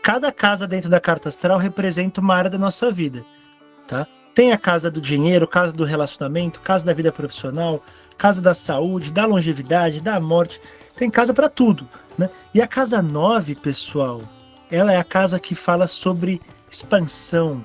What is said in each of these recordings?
cada casa dentro da carta astral representa uma área da nossa vida, tá? Tem a casa do dinheiro, casa do relacionamento, casa da vida profissional, casa da saúde, da longevidade, da morte. Tem casa para tudo, né? E a casa 9, pessoal, ela é a casa que fala sobre expansão,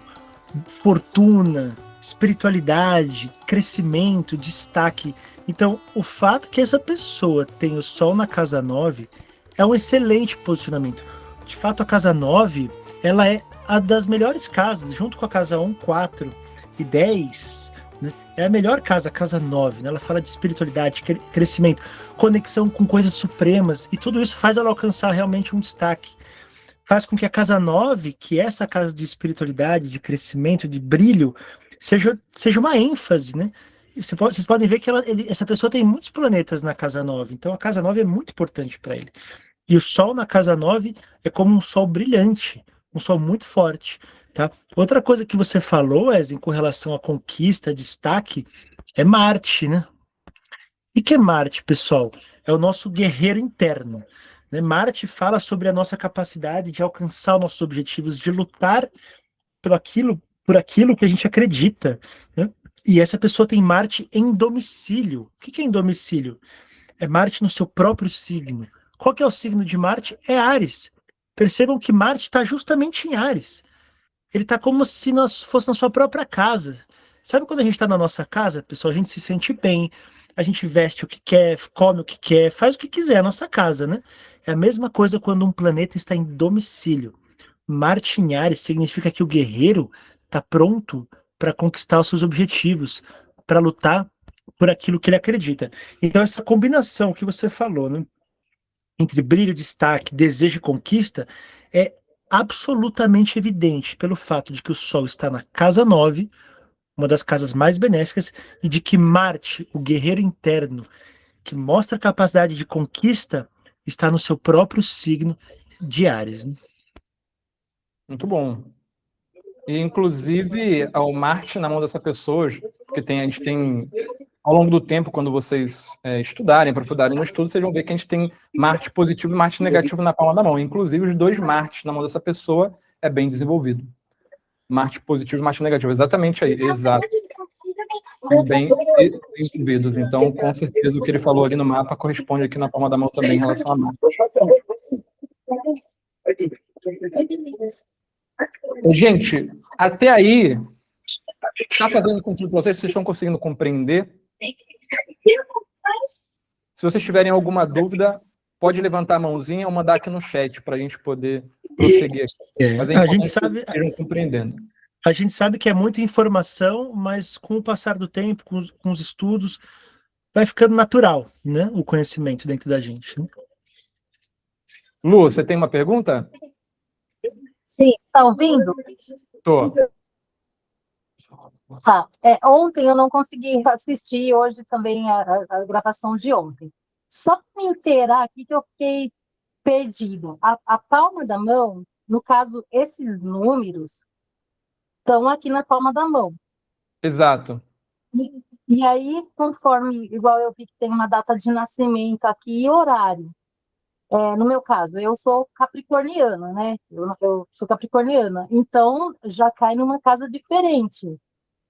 fortuna, espiritualidade, crescimento, destaque. Então, o fato que essa pessoa tem o Sol na casa 9 é um excelente posicionamento. De fato, a casa 9, ela é a das melhores casas, junto com a casa 1, 4 e 10, né? É a melhor casa, a casa 9, né? Ela fala de espiritualidade, crescimento, conexão com coisas supremas, e tudo isso faz ela alcançar realmente um destaque. Faz com que a casa 9, que é essa casa de espiritualidade, de crescimento, de brilho, seja uma ênfase, né? Vocês podem ver que essa pessoa tem muitos planetas na casa 9, então a casa 9 é muito importante para ele. E o Sol na casa 9 é como um sol brilhante, um sol muito forte, tá? Outra coisa que você falou, Wesley, com relação à conquista, destaque, é Marte, né? E que é Marte, pessoal? É o nosso guerreiro interno, né? Marte fala sobre a nossa capacidade de alcançar os nossos objetivos, de lutar por aquilo que a gente acredita, né? E essa pessoa tem Marte em domicílio. O que é em domicílio? É Marte no seu próprio signo. Qual que é o signo de Marte? É Áries. Percebam que Marte está justamente em Áries. Ele está como se nós fosse na sua própria casa. Sabe quando a gente está na nossa casa, pessoal, a gente se sente bem, a gente veste o que quer, come o que quer, faz o que quiser, é a nossa casa, né? É a mesma coisa quando um planeta está em domicílio. Marte em Áries significa que o guerreiro está pronto para conquistar os seus objetivos, para lutar por aquilo que ele acredita. Então, essa combinação que você falou, né, entre brilho, destaque, desejo e conquista, é absolutamente evidente pelo fato de que o Sol está na casa 9, uma das casas mais benéficas, e de que Marte, o guerreiro interno, que mostra capacidade de conquista, está no seu próprio signo de Áries, né? Muito bom. E, inclusive, ao Marte na mão dessa pessoa, porque a gente tem, ao longo do tempo, quando vocês estudarem, aprofundarem no estudo, vocês vão ver que a gente tem Marte positivo e Marte negativo na palma da mão. Inclusive, os dois Martes na mão dessa pessoa é bem desenvolvido. Marte positivo e Marte negativo, exatamente aí, exato. São bem desenvolvidos. Então, com certeza, o que ele falou ali no mapa corresponde aqui na palma da mão também em relação a Marte. Gente, até aí, está fazendo sentido para vocês? Vocês estão conseguindo compreender? Se vocês tiverem alguma dúvida, pode levantar a mãozinha ou mandar aqui no chat para a gente poder prosseguir aqui. Mas A gente sabe, que estejam compreendendo. a gente sabe que é muita informação, mas com o passar do tempo, com os estudos, vai ficando natural, né, o conhecimento dentro da gente, né? Lu, você tem uma pergunta? Sim, tá ouvindo? Tô. Tá. Ontem eu não consegui assistir, hoje também a gravação de ontem. Só para me inteirar aqui que eu fiquei perdido. A palma da mão, no caso, esses números estão aqui na palma da mão. Exato. E aí, conforme, igual eu vi que tem uma data de nascimento aqui e horário. No meu caso, eu sou capricorniana, né? Eu sou capricorniana. Então, já cai numa casa diferente.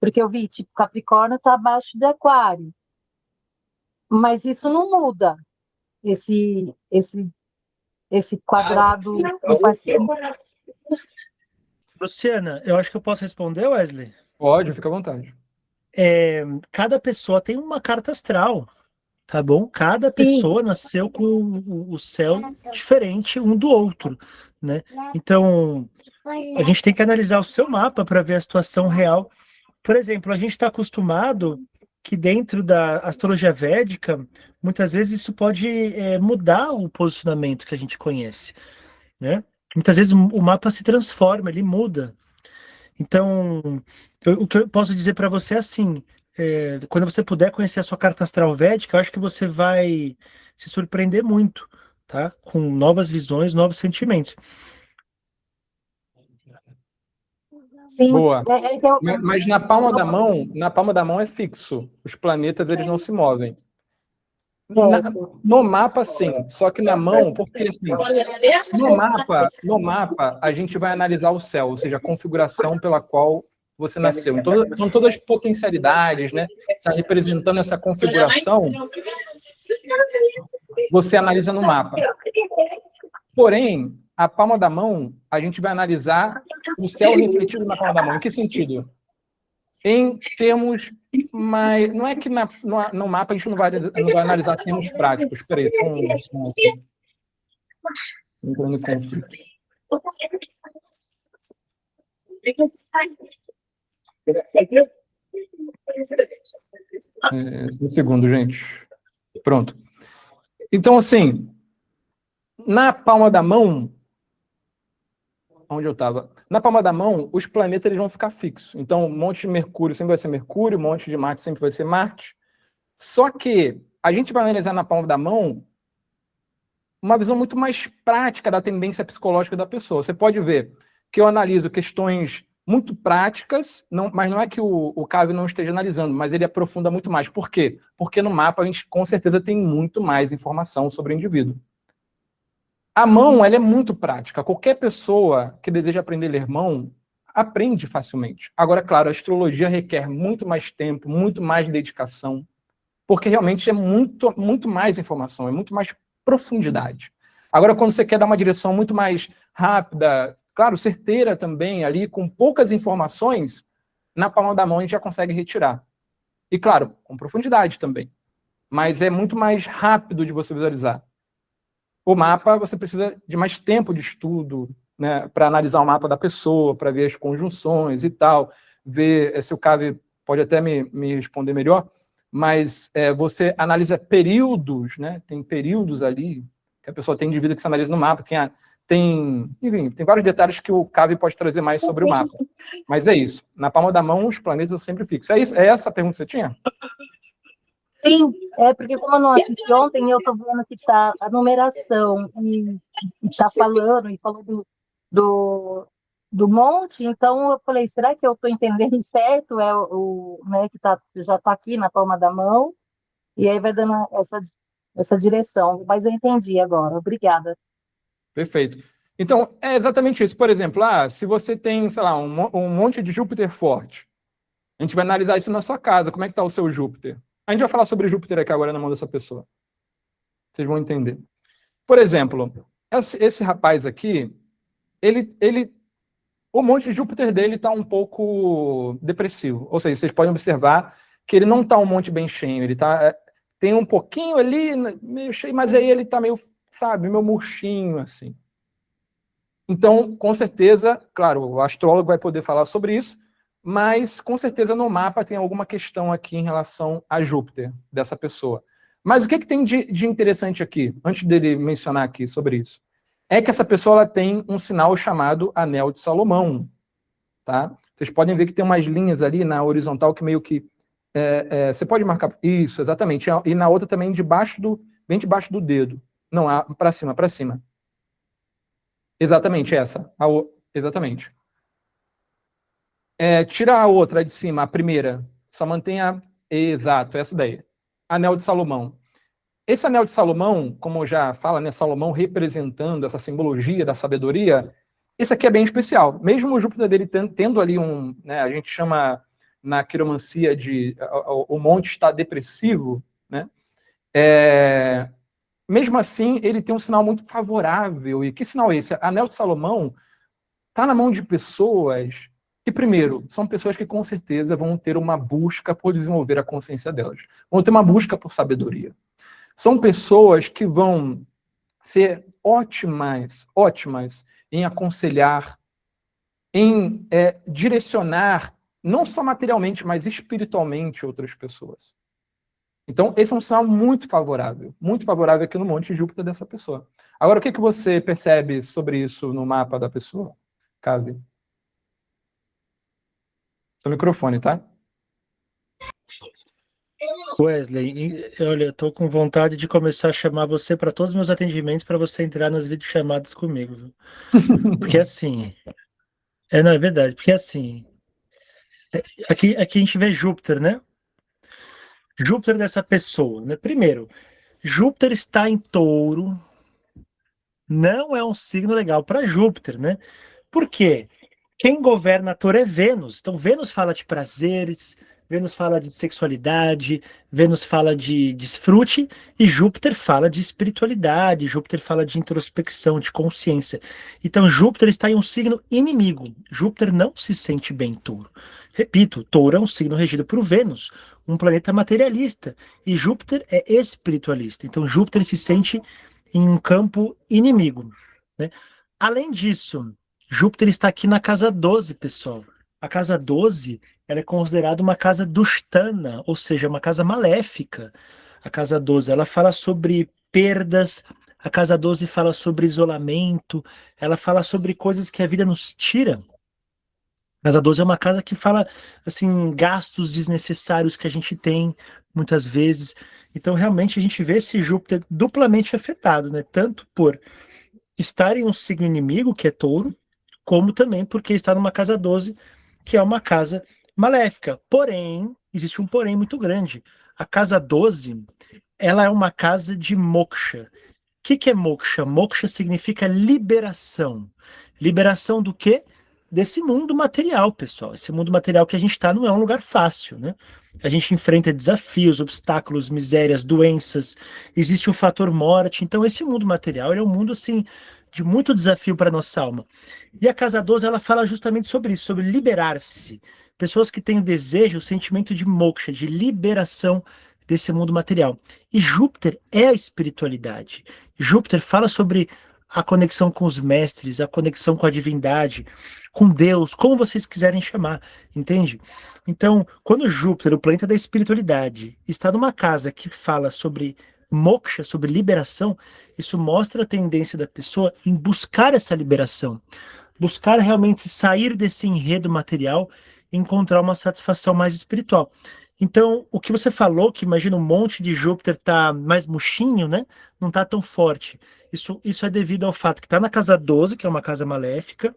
Porque eu vi, tipo, Capricórnio está abaixo de Aquário. Mas isso não muda. Esse quadrado não faz... Luciana, eu acho que eu posso responder, Wesley? Pode, fica à vontade. Cada pessoa tem uma carta astral, tá bom? Cada pessoa nasceu com o céu diferente um do outro, né? Então, a gente tem que analisar o seu mapa para ver a situação real. Por exemplo, a gente está acostumado que dentro da astrologia védica, muitas vezes isso pode mudar o posicionamento que a gente conhece, né? Muitas vezes o mapa se transforma, ele muda. Então, o que eu posso dizer para você é assim, quando você puder conhecer a sua carta astral védica, eu acho que você vai se surpreender muito, tá? Com novas visões, novos sentimentos. Sim. Boa. Mas na palma da mão é fixo. Os planetas, eles não se movem. No mapa, sim. Só que na mão, porque assim, no mapa, a gente vai analisar o céu, ou seja, a configuração pela qual você nasceu. Então todas as potencialidades, né? Está representando essa configuração, você analisa no mapa. Porém, a palma da mão, a gente vai analisar o céu refletido na palma da mão. Em que sentido? Em termos mais... Não é que no mapa a gente não vai analisar termos práticos. Espera aí, entrando em conflito. Um segundo, gente. Pronto. Então, assim, na palma da mão, onde eu estava? Na palma da mão, os planetas eles vão ficar fixos. Então, um monte de Mercúrio sempre vai ser Mercúrio, um monte de Marte sempre vai ser Marte. Só que a gente vai analisar na palma da mão uma visão muito mais prática da tendência psicológica da pessoa. Você pode ver que eu analiso questões muito práticas, mas não é que o Cavi não esteja analisando, mas ele aprofunda muito mais. Por quê? Porque no mapa a gente com certeza tem muito mais informação sobre o indivíduo. A mão, ela é muito prática. Qualquer pessoa que deseja aprender a ler mão, aprende facilmente. Agora, claro, a astrologia requer muito mais tempo, muito mais dedicação, porque realmente é muito, muito mais informação, é muito mais profundidade. Agora, quando você quer dar uma direção muito mais rápida, claro, certeira também, ali, com poucas informações, na palma da mão a gente já consegue retirar. E, claro, com profundidade também. Mas é muito mais rápido de você visualizar. O mapa, você precisa de mais tempo de estudo, né, para analisar o mapa da pessoa, para ver as conjunções e tal, ver se o Cavi pode até me responder melhor, mas você analisa períodos, né, tem períodos ali que a pessoa tem de vida que se analisa no mapa, enfim, tem vários detalhes que o Cavi pode trazer mais sobre o mapa. Mas é isso, na palma da mão os planetas eu sempre fixo. É essa a pergunta que você tinha? Sim, porque como eu não assisti ontem, eu estou vendo que está a numeração e está falando, e falou do monte, então eu falei, será que eu estou entendendo certo? Né, que já está aqui na palma da mão, e aí vai dando essa direção. Mas eu entendi agora, obrigada. Perfeito. Então, é exatamente isso. Por exemplo, se você tem, sei lá, um monte de Júpiter forte, a gente vai analisar isso na sua casa. Como é que está o seu Júpiter? A gente vai falar sobre Júpiter aqui agora na mão dessa pessoa. Vocês vão entender. Por exemplo, esse rapaz aqui, o monte de Júpiter dele está um pouco depressivo. Ou seja, vocês podem observar que ele não está um monte bem cheio. Ele tem um pouquinho ali, meio cheio, mas aí ele está meio, sabe, meio murchinho, assim. Então, com certeza, claro, o astrólogo vai poder falar sobre isso, mas com certeza no mapa tem alguma questão aqui em relação a Júpiter, dessa pessoa. Mas o que tem de interessante aqui, antes dele mencionar aqui sobre isso? É que essa pessoa ela tem um sinal chamado Anel de Salomão. Tá? Vocês podem ver que tem umas linhas ali na horizontal que meio que... você pode marcar... Isso, exatamente. E na outra também, bem debaixo do dedo. Não, para cima, para cima. Exatamente, essa. Exatamente. Tira a outra, a de cima, a primeira. Só mantenha... Exato, essa daí. Anel de Salomão. Esse Anel de Salomão, como já fala, né, Salomão representando essa simbologia da sabedoria, esse aqui é bem especial. Mesmo o Júpiter dele tendo ali né, a gente chama na quiromancia de o monte está depressivo, né? Mesmo assim, ele tem um sinal muito favorável. E que sinal é esse? Anel de Salomão está na mão de pessoas que, primeiro, são pessoas que com certeza vão ter uma busca por desenvolver a consciência delas. Vão ter uma busca por sabedoria. São pessoas que vão ser ótimas em aconselhar, em direcionar, não só materialmente, mas espiritualmente outras pessoas. Então, esse é um sinal muito favorável aqui no Monte Júpiter dessa pessoa. Agora, o que você percebe sobre isso no mapa da pessoa, Cavi? Seu microfone, tá? Wesley, olha, eu tô com vontade de começar a chamar você para todos os meus atendimentos para você entrar nas videochamadas comigo, viu? Porque assim, não é verdade, porque assim, aqui a gente vê Júpiter, né? Júpiter dessa pessoa, né? Primeiro, Júpiter está em Touro, não é um signo legal para Júpiter, né? Por quê? Quem governa Touro é Vênus. Então, Vênus fala de prazeres, Vênus fala de sexualidade, Vênus fala de desfrute, e Júpiter fala de espiritualidade, Júpiter fala de introspecção, de consciência. Então, Júpiter está em um signo inimigo. Júpiter não se sente bem em Touro. Repito, Touro é um signo regido por Vênus, um planeta materialista, e Júpiter é espiritualista. Então, Júpiter se sente em um campo inimigo, né? Além disso, Júpiter está aqui na casa 12, pessoal. A casa 12, ela é considerada uma casa dustana, ou seja, uma casa maléfica. A casa 12, ela fala sobre perdas, a casa 12 fala sobre isolamento, ela fala sobre coisas que a vida nos tira. A casa 12 é uma casa que fala, assim, gastos desnecessários que a gente tem, muitas vezes. Então, realmente, a gente vê esse Júpiter duplamente afetado, né? Tanto por estar em um signo inimigo, que é Touro, como também porque está numa casa 12, que é uma casa maléfica. Porém, existe um porém muito grande. A casa 12, ela é uma casa de moksha. O que é moksha? Moksha significa liberação. Liberação do quê? Desse mundo material, pessoal. Esse mundo material que a gente está não é um lugar fácil, né? A gente enfrenta desafios, obstáculos, misérias, doenças. Existe o fator morte. Então, esse mundo material ele é um mundo, assim, de muito desafio para a nossa alma. E a Casa 12, ela fala justamente sobre isso, sobre liberar-se. Pessoas que têm o desejo, o sentimento de moksha, de liberação desse mundo material. E Júpiter é a espiritualidade. Júpiter fala sobre a conexão com os mestres, a conexão com a divindade, com Deus, como vocês quiserem chamar, entende? Então, quando Júpiter, o planeta da espiritualidade, está numa casa que fala sobre moksha, sobre liberação, isso mostra a tendência da pessoa em buscar essa liberação, buscar realmente sair desse enredo material e encontrar uma satisfação mais espiritual. Então, o que você falou, que imagina um monte de Júpiter tá mais murchinho, né? Não tá tão forte. Isso é devido ao fato que está na casa 12, que é uma casa maléfica,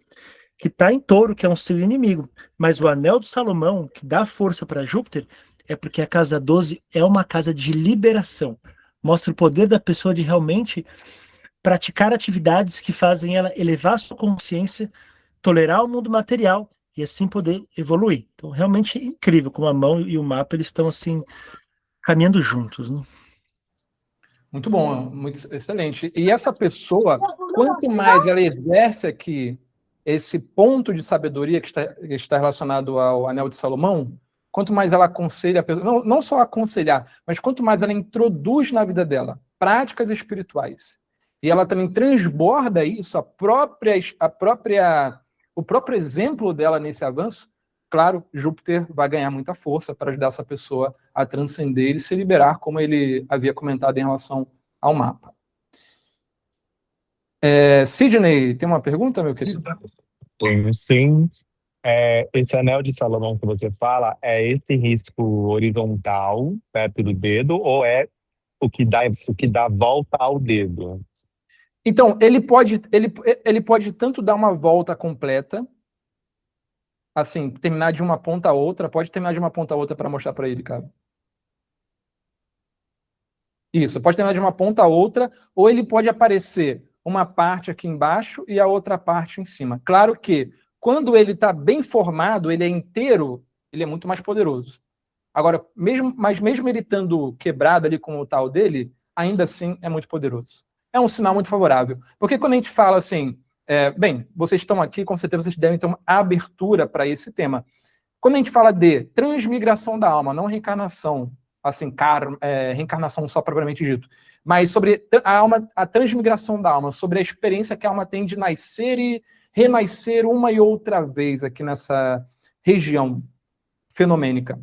que está em Touro, que é um signo inimigo. Mas o anel de Salomão, que dá força para Júpiter, é porque a casa 12 é uma casa de liberação. Mostra o poder da pessoa de realmente praticar atividades que fazem ela elevar sua consciência, tolerar o mundo material e assim poder evoluir. Então, realmente é incrível como a mão e o mapa eles estão assim caminhando juntos, né? Muito bom, muito excelente. E essa pessoa, quanto mais ela exerce aqui esse ponto de sabedoria que está relacionado ao Anel de Salomão, quanto mais ela aconselha a pessoa, não só aconselhar, mas quanto mais ela introduz na vida dela práticas espirituais, e ela também transborda isso, o próprio exemplo dela nesse avanço, claro, Júpiter vai ganhar muita força para ajudar essa pessoa a transcender e se liberar, como ele havia comentado em relação ao mapa. Sidney, tem uma pergunta, meu querido? Tenho sim. Esse anel de Salomão que você fala, é esse risco horizontal, perto do dedo, ou é o que dá volta ao dedo? Então, ele pode tanto dar uma volta completa, assim, terminar de uma ponta a outra, pode terminar de uma ponta a outra para mostrar para ele, cara. Isso, pode terminar de uma ponta a outra, ou ele pode aparecer uma parte aqui embaixo e a outra parte em cima. Claro que, quando ele está bem formado, ele é inteiro, ele é muito mais poderoso. Agora, mesmo ele estando quebrado ali com o tal dele, ainda assim é muito poderoso. É um sinal muito favorável. Porque quando a gente fala assim, bem, vocês estão aqui, com certeza vocês devem ter uma abertura para esse tema. Quando a gente fala de transmigração da alma, não reencarnação, assim, reencarnação só propriamente dito, mas sobre a transmigração da alma, sobre a experiência que a alma tem de nascer e renascer uma e outra vez aqui nessa região fenomênica.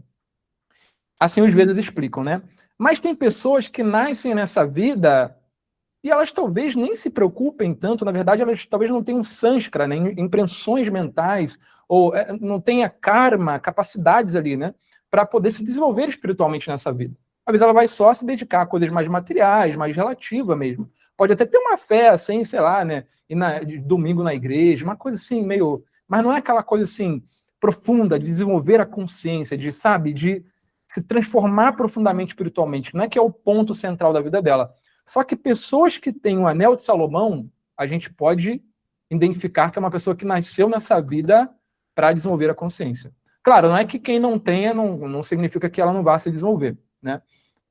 Assim os Vedas explicam, né? Mas tem pessoas que nascem nessa vida e elas talvez nem se preocupem tanto, na verdade elas talvez não tenham sânscara, né? Impressões mentais, ou não tenha karma, capacidades ali, né? Para poder se desenvolver espiritualmente nessa vida. Às vezes ela vai só se dedicar a coisas mais materiais, mais relativa mesmo. Pode até ter uma fé, assim, sei lá, né? De domingo na igreja, uma coisa assim, meio... Mas não é aquela coisa assim, profunda, de desenvolver a consciência, de, sabe, de se transformar profundamente espiritualmente, que não é que é o ponto central da vida dela. Só que pessoas que têm o Anel de Salomão, a gente pode identificar que é uma pessoa que nasceu nessa vida para desenvolver a consciência. Claro, não é que quem não tenha não significa que ela não vá se desenvolver, né?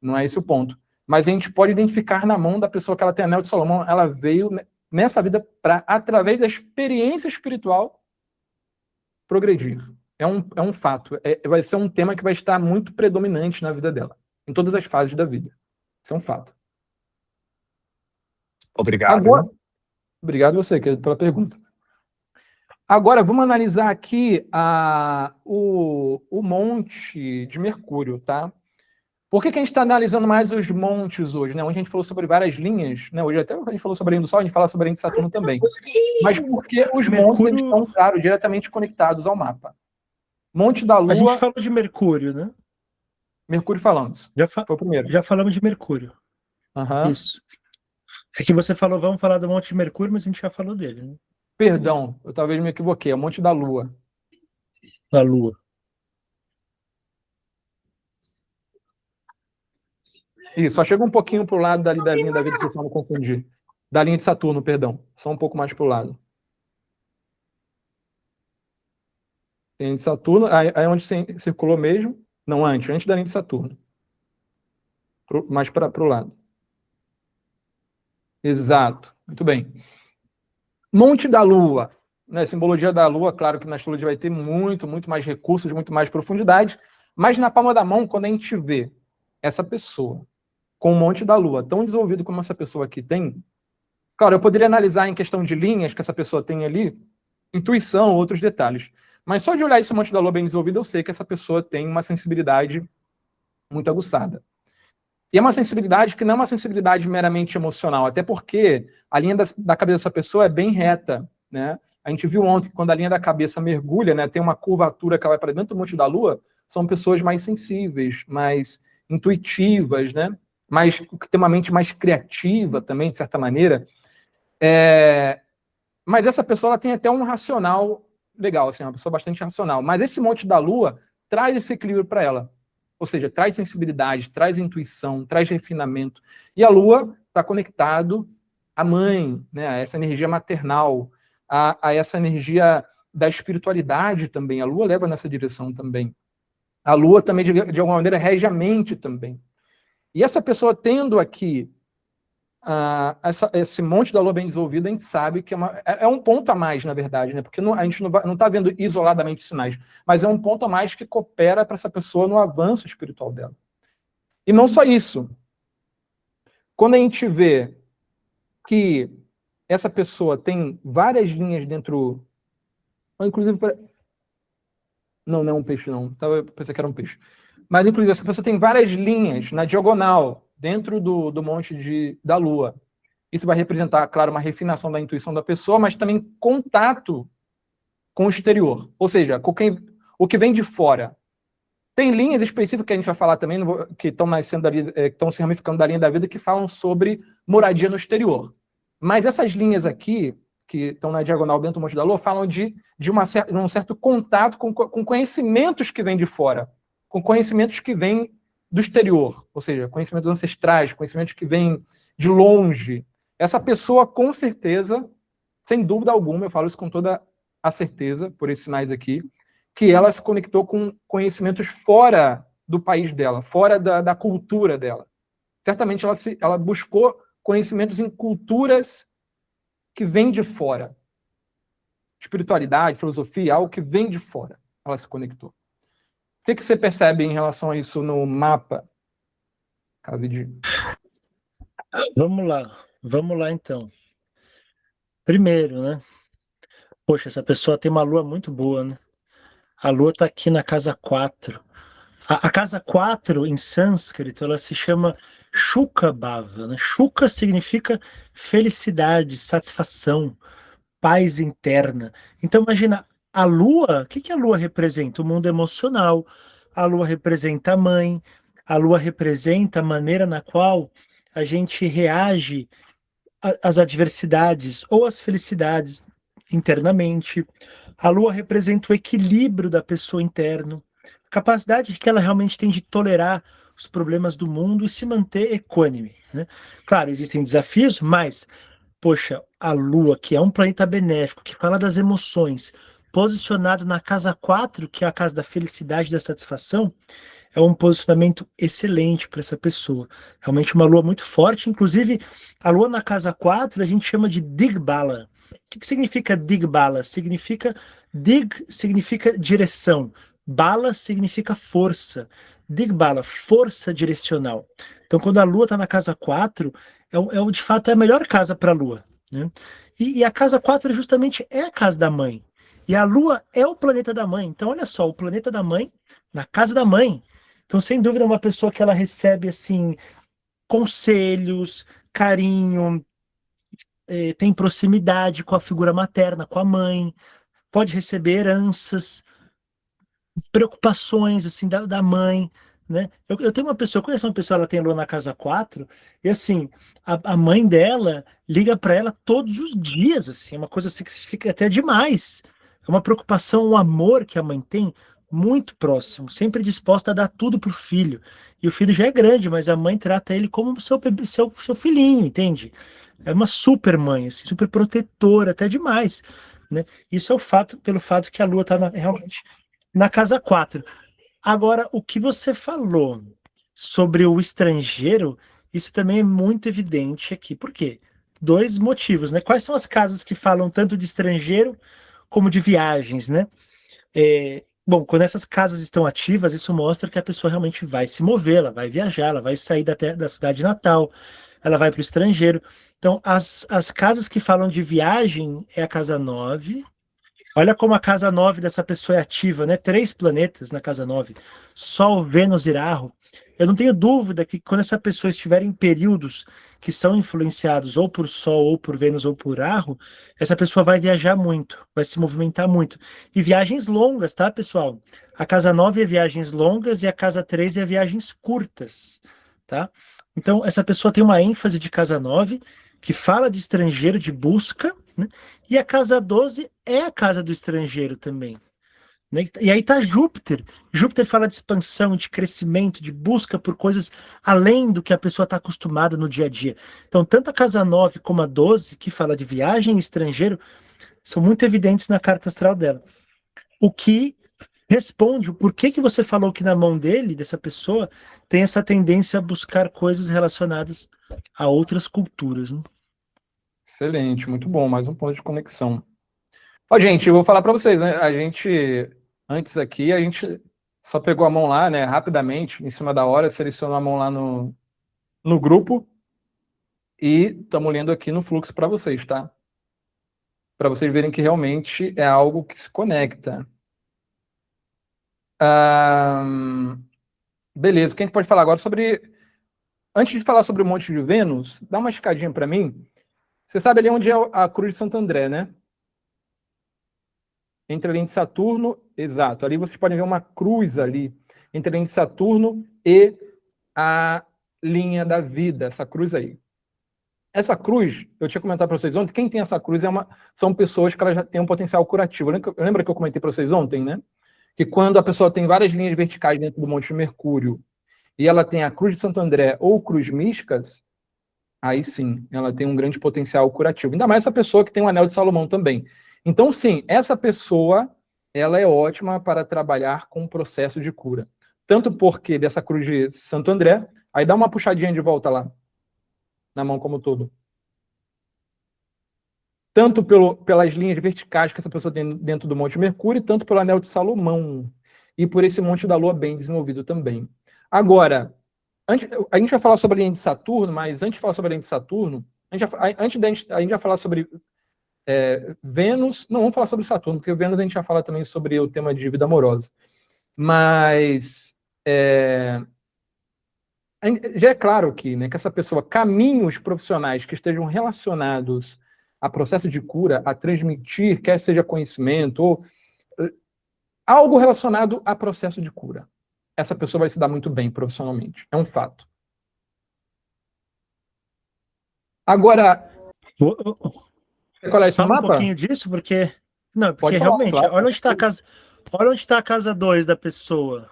Não é esse o ponto. Mas a gente pode identificar na mão da pessoa que ela tem Anel de Salomão, ela veio nessa vida para, através da experiência espiritual, progredir. É um fato. Vai ser um tema que vai estar muito predominante na vida dela, em todas as fases da vida. Isso é um fato. Obrigado. Agora, obrigado você, querido, pela pergunta. Agora, vamos analisar aqui o monte de Mercúrio, tá? Por que a gente está analisando mais os montes hoje, né? Onde a gente falou sobre várias linhas, né? Hoje até a gente falou sobre a linha do Sol, a gente fala sobre a linha de Saturno também. Mas porque os montes eles estão, claro, diretamente conectados ao mapa. Monte da Lua... A gente falou de Mercúrio, né? Mercúrio falamos. Foi o primeiro. Já falamos de Mercúrio. Isso. É que você falou, vamos falar do Monte de Mercúrio, mas a gente já falou dele, né? Perdão, eu talvez me equivoquei. É o Monte da Lua. Da Lua. Isso, só chega um pouquinho pro lado dali da linha da vida, que eu não confundi. Da linha de Saturno, perdão. Só um pouco mais pro lado. Linha de Saturno, aí onde circulou mesmo. Não, antes da linha de Saturno. Mais para o lado. Exato, muito bem. Monte da Lua. Né, simbologia da Lua, claro que na astrologia vai ter muito mais recursos, muito mais profundidade, mas na palma da mão, quando a gente vê essa pessoa com o Monte da Lua tão desenvolvido como essa pessoa aqui tem, claro, eu poderia analisar em questão de linhas que essa pessoa tem ali, intuição, outros detalhes. Mas só de olhar esse Monte da Lua bem desenvolvido, eu sei que essa pessoa tem uma sensibilidade muito aguçada. E é uma sensibilidade que não é uma sensibilidade meramente emocional, até porque a linha da cabeça dessa pessoa é bem reta, né? A gente viu ontem que quando a linha da cabeça mergulha, né, tem uma curvatura que vai para dentro do Monte da Lua, são pessoas mais sensíveis, mais intuitivas, né? Que tem uma mente mais criativa também, de certa maneira. Mas essa pessoa ela tem até um racional legal, assim, uma pessoa bastante racional. Mas esse Monte da Lua traz esse equilíbrio para ela. Ou seja, traz sensibilidade, traz intuição, traz refinamento. E a Lua está conectado à mãe, né, a essa energia maternal, a essa energia da espiritualidade também. A Lua leva nessa direção também. A Lua também, de alguma maneira, rege a mente também. E essa pessoa tendo aqui esse Monte da Lua bem desenvolvido, a gente sabe que é um ponto a mais, na verdade, né? Porque a gente não está vendo isoladamente sinais, mas é um ponto a mais que coopera para essa pessoa no avanço espiritual dela. E não só isso. Quando a gente vê que essa pessoa tem várias linhas dentro... Inclusive... Não é um peixe, não. Eu pensei que era um peixe. Mas, inclusive, essa pessoa tem várias linhas na diagonal dentro do Monte da Lua. Isso vai representar, claro, uma refinação da intuição da pessoa, mas também contato com o exterior. Ou seja, o que vem de fora. Tem linhas específicas que a gente vai falar também, que estão nascendo ali, que estão se ramificando da linha da vida, que falam sobre moradia no exterior. Mas essas linhas aqui, que estão na diagonal dentro do Monte da Lua, falam de um certo contato com conhecimentos que vêm de fora, com conhecimentos que vêm do exterior, ou seja, conhecimentos ancestrais, conhecimentos que vêm de longe. Essa pessoa, com certeza, sem dúvida alguma, eu falo isso com toda a certeza, por esses sinais aqui, que ela se conectou com conhecimentos fora do país dela, fora da cultura dela. Certamente ela buscou conhecimentos em culturas que vêm de fora. Espiritualidade, filosofia, algo que vem de fora. Ela se conectou. O que você percebe em relação a isso no mapa, Cavidinho? Vamos lá então. Primeiro, né? Poxa, essa pessoa tem uma lua muito boa, né? A lua tá aqui na casa 4. A casa 4, em sânscrito, ela se chama Shuka Bhava, né? Shuka significa felicidade, satisfação, paz interna. Então, imagina, a lua, o que a lua representa? O mundo emocional. A lua representa a mãe. A lua representa a maneira na qual a gente reage às adversidades ou às felicidades internamente. A lua representa o equilíbrio da pessoa interno. capacidade que ela realmente tem de tolerar os problemas do mundo e se manter equânime, né? Claro, existem desafios, mas, poxa, a Lua, que é um planeta benéfico, que fala das emoções, posicionado na casa 4, que é a casa da felicidade e da satisfação, é um posicionamento excelente para essa pessoa. Realmente uma lua muito forte. Inclusive, a lua na casa 4 a gente chama de Digbala. O que significa Digbala? Dig significa direção, bala significa força. Digbala, força direcional. Então, quando a lua está na casa 4, de fato é a melhor casa para a lua, né? E a casa 4 justamente é a casa da mãe. E a lua é o planeta da mãe. Então, olha só, o planeta da mãe na casa da mãe. Então, sem dúvida, é uma pessoa que ela recebe assim conselhos, carinho, tem proximidade com a figura materna, com a mãe, pode receber heranças, preocupações assim da mãe, né? Eu tenho uma pessoa, eu conheço uma pessoa, ela tem lua na casa 4 e assim, a mãe dela liga para ela todos os dias, assim, é uma coisa assim que fica até demais. É uma preocupação, um amor que a mãe tem muito próximo, sempre disposta a dar tudo pro filho. E o filho já é grande, mas a mãe trata ele como seu bebê, seu filhinho, entende? É uma super mãe, assim, super protetora, até demais, né? Isso é o fato, pelo fato que a lua tá realmente na casa 4. Agora, o que você falou sobre o estrangeiro, isso também é muito evidente aqui. Por quê? Dois motivos, né? Quais são as casas que falam tanto de estrangeiro como de viagens, né? Bom, quando essas casas estão ativas, isso mostra que a pessoa realmente vai se mover, ela vai viajar, ela vai sair da cidade natal, ela vai para o estrangeiro. Então, as casas que falam de viagem é a casa 9. Olha como a casa 9 dessa pessoa é ativa, né? 3 planetas na casa 9. Sol, Vênus e Rahu. Eu não tenho dúvida que quando essa pessoa estiver em períodos que são influenciados ou por Sol, ou por Vênus, ou por Rahu, essa pessoa vai viajar muito, vai se movimentar muito. E viagens longas, tá, pessoal? A casa 9 é viagens longas e a casa 3 é viagens curtas, tá? Então, essa pessoa tem uma ênfase de casa 9, que fala de estrangeiro, de busca, né? E a casa 12 é a casa do estrangeiro também, né? E aí tá Júpiter. Júpiter fala de expansão, de crescimento, de busca por coisas além do que a pessoa está acostumada no dia a dia. Então, tanto a casa 9 como a 12, que fala de viagem e estrangeiro, são muito evidentes na carta astral dela. O que responde o porquê que você falou que na mão dele, dessa pessoa, tem essa tendência a buscar coisas relacionadas a outras culturas, né? Excelente, muito bom, mais um ponto de conexão. Ó, gente, eu vou falar para vocês, né? Antes aqui, a gente só pegou a mão lá, né, rapidamente, em cima da hora, selecionou a mão lá no grupo e estamos lendo aqui no fluxo para vocês, tá? Para vocês verem que realmente é algo que se conecta. Beleza, o que a gente pode falar agora sobre... Antes de falar sobre o Monte de Vênus, dá uma escadinha para mim. Você sabe ali onde é a Cruz de Santo André, né? Entre a linha de Saturno, exato. Ali vocês podem ver uma cruz ali, entre a linha de Saturno e a linha da vida, essa cruz aí. Essa cruz, eu tinha comentado para vocês ontem, quem tem essa cruz são pessoas que elas já têm um potencial curativo. Lembra que eu comentei para vocês ontem, né? Que quando a pessoa tem várias linhas verticais dentro do Monte de Mercúrio e ela tem a Cruz de Santo André ou cruz místicas, aí sim, ela tem um grande potencial curativo. Ainda mais essa pessoa que tem o Anel de Salomão também. Então, sim, essa pessoa, ela é ótima para trabalhar com o processo de cura. Tanto porque dessa cruz de Santo André, aí dá uma puxadinha de volta lá, na mão como um todo. Tanto pelas linhas verticais que essa pessoa tem dentro do Monte Mercúrio, tanto pelo Anel de Salomão. E por esse Monte da Lua bem desenvolvido também. Agora, a gente vai falar sobre a linha de Saturno, mas antes de falar sobre a linha de Saturno, a gente vai falar sobre Vênus. Não, vamos falar sobre Saturno, porque o Vênus a gente já fala também sobre o tema de vida amorosa. Mas já é claro aqui, né, que essa pessoa, caminhos profissionais que estejam relacionados a processo de cura, a transmitir, quer seja conhecimento, ou algo relacionado a processo de cura. Essa pessoa vai se dar muito bem profissionalmente. É um fato. Agora, qual é esse Fala mapa? um pouquinho disso, porque... Não, porque Pode falar, realmente, claro. olha onde está a casa 2 da pessoa.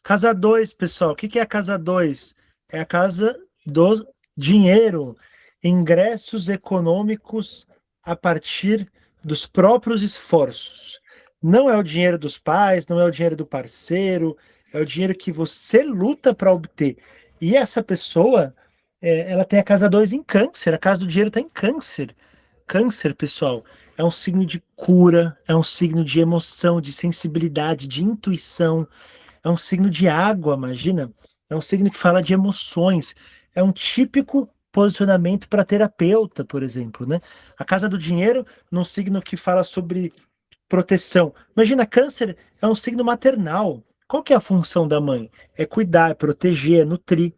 Casa 2, pessoal, o que que é a casa 2? É a casa do dinheiro, ingressos econômicos a partir dos próprios esforços. Não é o dinheiro dos pais, não é o dinheiro do parceiro, é o dinheiro que você luta para obter. E essa pessoa, ela tem a casa 2 em câncer, a casa do dinheiro está em câncer. Câncer, pessoal, é um signo de cura, é um signo de emoção, de sensibilidade, de intuição, é um signo de água, imagina? É um signo que fala de emoções. É um típico posicionamento para terapeuta, por exemplo, né? A casa do dinheiro, num signo que fala sobre proteção. Imagina, câncer é um signo maternal. Qual que é a função da mãe? É cuidar, é proteger, é nutrir.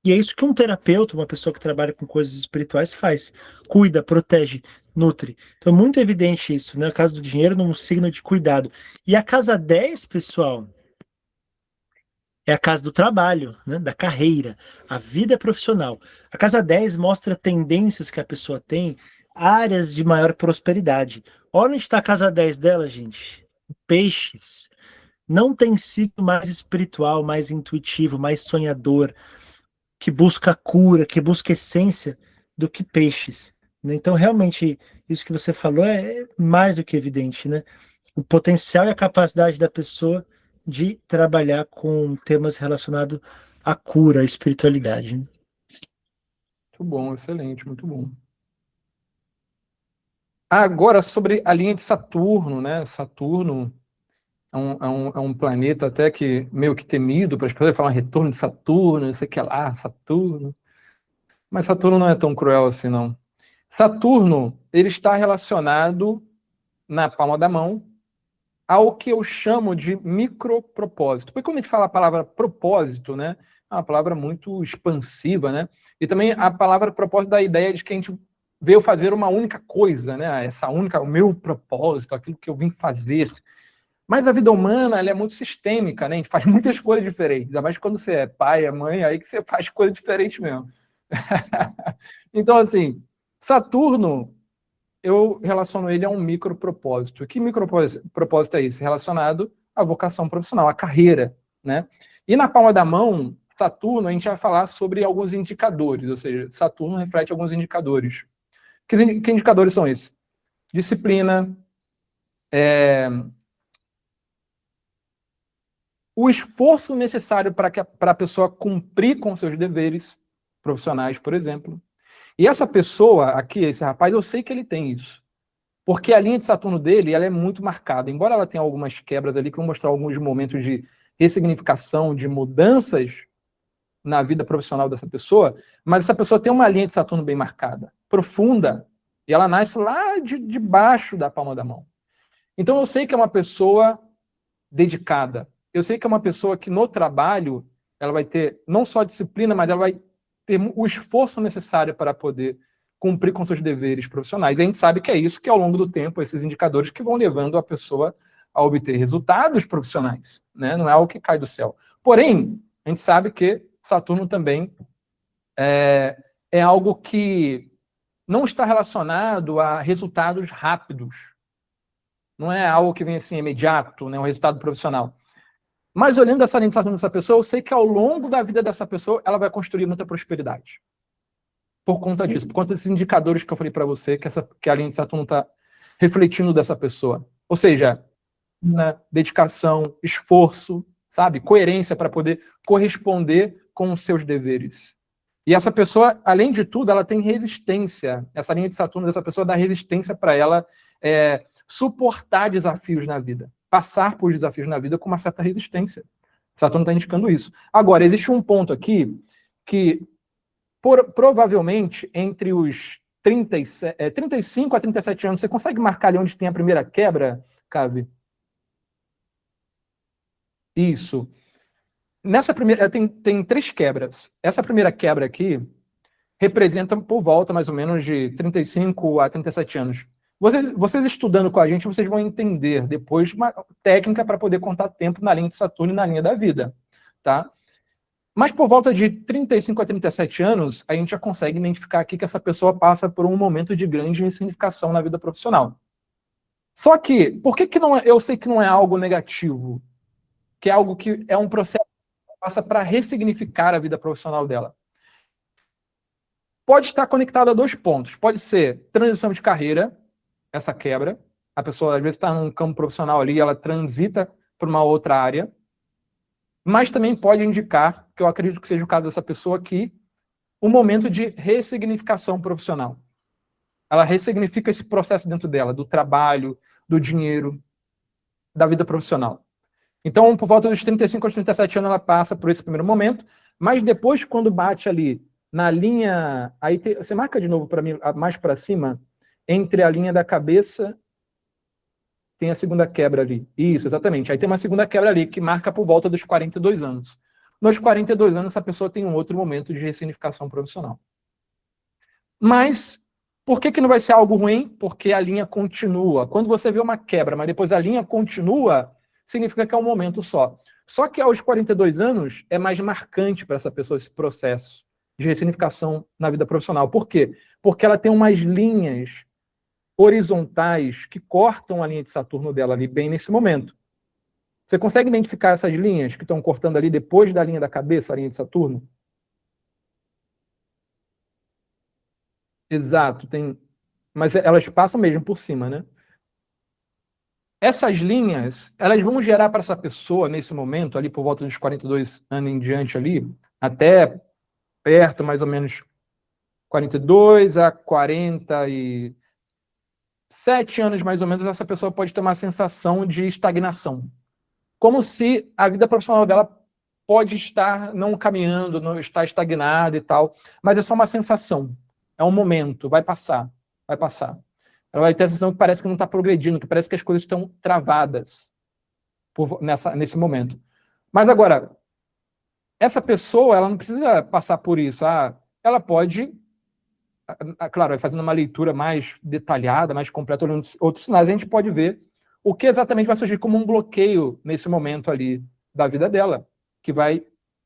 E é isso que um terapeuta, uma pessoa que trabalha com coisas espirituais faz. Cuida, protege, nutre. Então, muito evidente isso, né? A casa do dinheiro num signo de cuidado. E a casa 10, pessoal, é a casa do trabalho, né? Da carreira, a vida profissional. A casa 10 mostra tendências que a pessoa tem, áreas de maior prosperidade. Olha onde está a casa 10 dela, gente. Peixes. Não tem ciclo mais espiritual, mais intuitivo, mais sonhador, que busca cura, que busca essência do que peixes, né? Então, realmente, isso que você falou é mais do que evidente, né? O potencial e a capacidade da pessoa de trabalhar com temas relacionados à cura, à espiritualidade, né? Muito bom, excelente, muito bom. Agora, sobre a linha de Saturno, né? Saturno é um planeta até que meio que temido, para as pessoas falam retorno de Saturno, não sei o que lá, Saturno. Mas Saturno não é tão cruel assim, não. Saturno, ele está relacionado na palma da mão ao que eu chamo de micropropósito. Porque quando a gente fala a palavra propósito, né, é uma palavra muito expansiva, né? E também a palavra propósito dá a ideia de que a gente veio fazer uma única coisa, né? Essa única, o meu propósito, aquilo que eu vim fazer. Mas a vida humana, ela é muito sistêmica, né? A gente faz muitas coisas diferentes. Ainda mais quando você é pai, é mãe, aí que você faz coisa diferente mesmo. Então, assim, Saturno, eu relaciono ele a um micropropósito. Que micropropósito é esse? Relacionado à vocação profissional, à carreira, né? E na palma da mão, Saturno, a gente vai falar sobre alguns indicadores, ou seja, Saturno reflete alguns indicadores. Que indicadores são esses? Disciplina, o esforço necessário para a pessoa cumprir com seus deveres profissionais, por exemplo. E essa pessoa aqui, esse rapaz, eu sei que ele tem isso. Porque a linha de Saturno dele, ela é muito marcada. Embora ela tenha algumas quebras ali, que vão mostrar alguns momentos de ressignificação, de mudanças na vida profissional dessa pessoa, mas essa pessoa tem uma linha de Saturno bem marcada, profunda, e ela nasce lá de baixo da palma da mão. Então eu sei que é uma pessoa dedicada. Eu sei que é uma pessoa que no trabalho, ela vai ter não só a disciplina, mas ela vai ter o esforço necessário para poder cumprir com seus deveres profissionais. E a gente sabe que é isso que, ao longo do tempo, esses indicadores que vão levando a pessoa a obter resultados profissionais, né? Não é algo que cai do céu. Porém, a gente sabe que Saturno também é algo que não está relacionado a resultados rápidos. Não é algo que vem assim imediato, né? Um resultado profissional. Mas olhando essa linha de Saturno dessa pessoa, eu sei que ao longo da vida dessa pessoa, ela vai construir muita prosperidade. Por conta disso, por conta desses indicadores que eu falei para você, que a linha de Saturno está refletindo dessa pessoa. Ou seja, dedicação, esforço, sabe? Coerência para poder corresponder com os seus deveres. E essa pessoa, além de tudo, ela tem resistência. Essa linha de Saturno dessa pessoa dá resistência para ela suportar desafios na vida. Passar por desafios na vida com uma certa resistência. Saturno está indicando isso. Agora, existe um ponto aqui que provavelmente entre os 35 a 37 anos, você consegue marcar ali onde tem a primeira quebra, Cavi? Isso. Nessa primeira, tem 3 quebras. Essa primeira quebra aqui representa por volta mais ou menos de 35 a 37 anos. Vocês estudando com a gente, vocês vão entender depois uma técnica para poder contar tempo na linha de Saturno e na linha da vida, tá? Mas por volta de 35 a 37 anos, a gente já consegue identificar aqui que essa pessoa passa por um momento de grande ressignificação na vida profissional. Só que, por que não é, eu sei que não é algo negativo? Que é algo que é um processo passa para ressignificar a vida profissional dela. Pode estar conectado a 2 pontos. Pode ser transição de carreira, essa quebra. A pessoa, às vezes, está num campo profissional ali, ela transita para uma outra área. Mas também pode indicar, que eu acredito que seja o caso dessa pessoa aqui, um momento de ressignificação profissional. Ela ressignifica esse processo dentro dela, do trabalho, do dinheiro, da vida profissional. Então, por volta dos 35 aos 37 anos, ela passa por esse primeiro momento, mas depois, quando bate ali na linha... Aí você marca de novo para mim, mais para cima, entre a linha da cabeça, tem a segunda quebra ali. Isso, exatamente. Aí tem uma segunda quebra ali, que marca por volta dos 42 anos. Nos 42 anos, essa pessoa tem um outro momento de ressignificação profissional. Mas, por que não vai ser algo ruim? Porque a linha continua. Quando você vê uma quebra, mas depois a linha continua, significa que é um momento só. Só que aos 42 anos, é mais marcante para essa pessoa esse processo de ressignificação na vida profissional. Por quê? Porque ela tem umas linhas horizontais que cortam a linha de Saturno dela ali bem nesse momento. Você consegue identificar essas linhas que estão cortando ali depois da linha da cabeça, a linha de Saturno? Exato, tem. Mas elas passam mesmo por cima, né? Essas linhas, elas vão gerar para essa pessoa, nesse momento, ali por volta dos 42 anos em diante ali, até perto, mais ou menos, 42 a 47 anos, mais ou menos, essa pessoa pode ter uma sensação de estagnação. Como se a vida profissional dela pode estar não caminhando, não estar estagnada e tal, mas é só uma sensação, é um momento, vai passar, vai passar. Ela vai ter a sensação que parece que não está progredindo, que parece que as coisas estão travadas nesse momento. Mas agora, essa pessoa, ela não precisa passar por isso. Ela pode, claro, fazendo uma leitura mais detalhada, mais completa, olhando outros sinais, a gente pode ver o que exatamente vai surgir como um bloqueio nesse momento ali da vida dela, que vai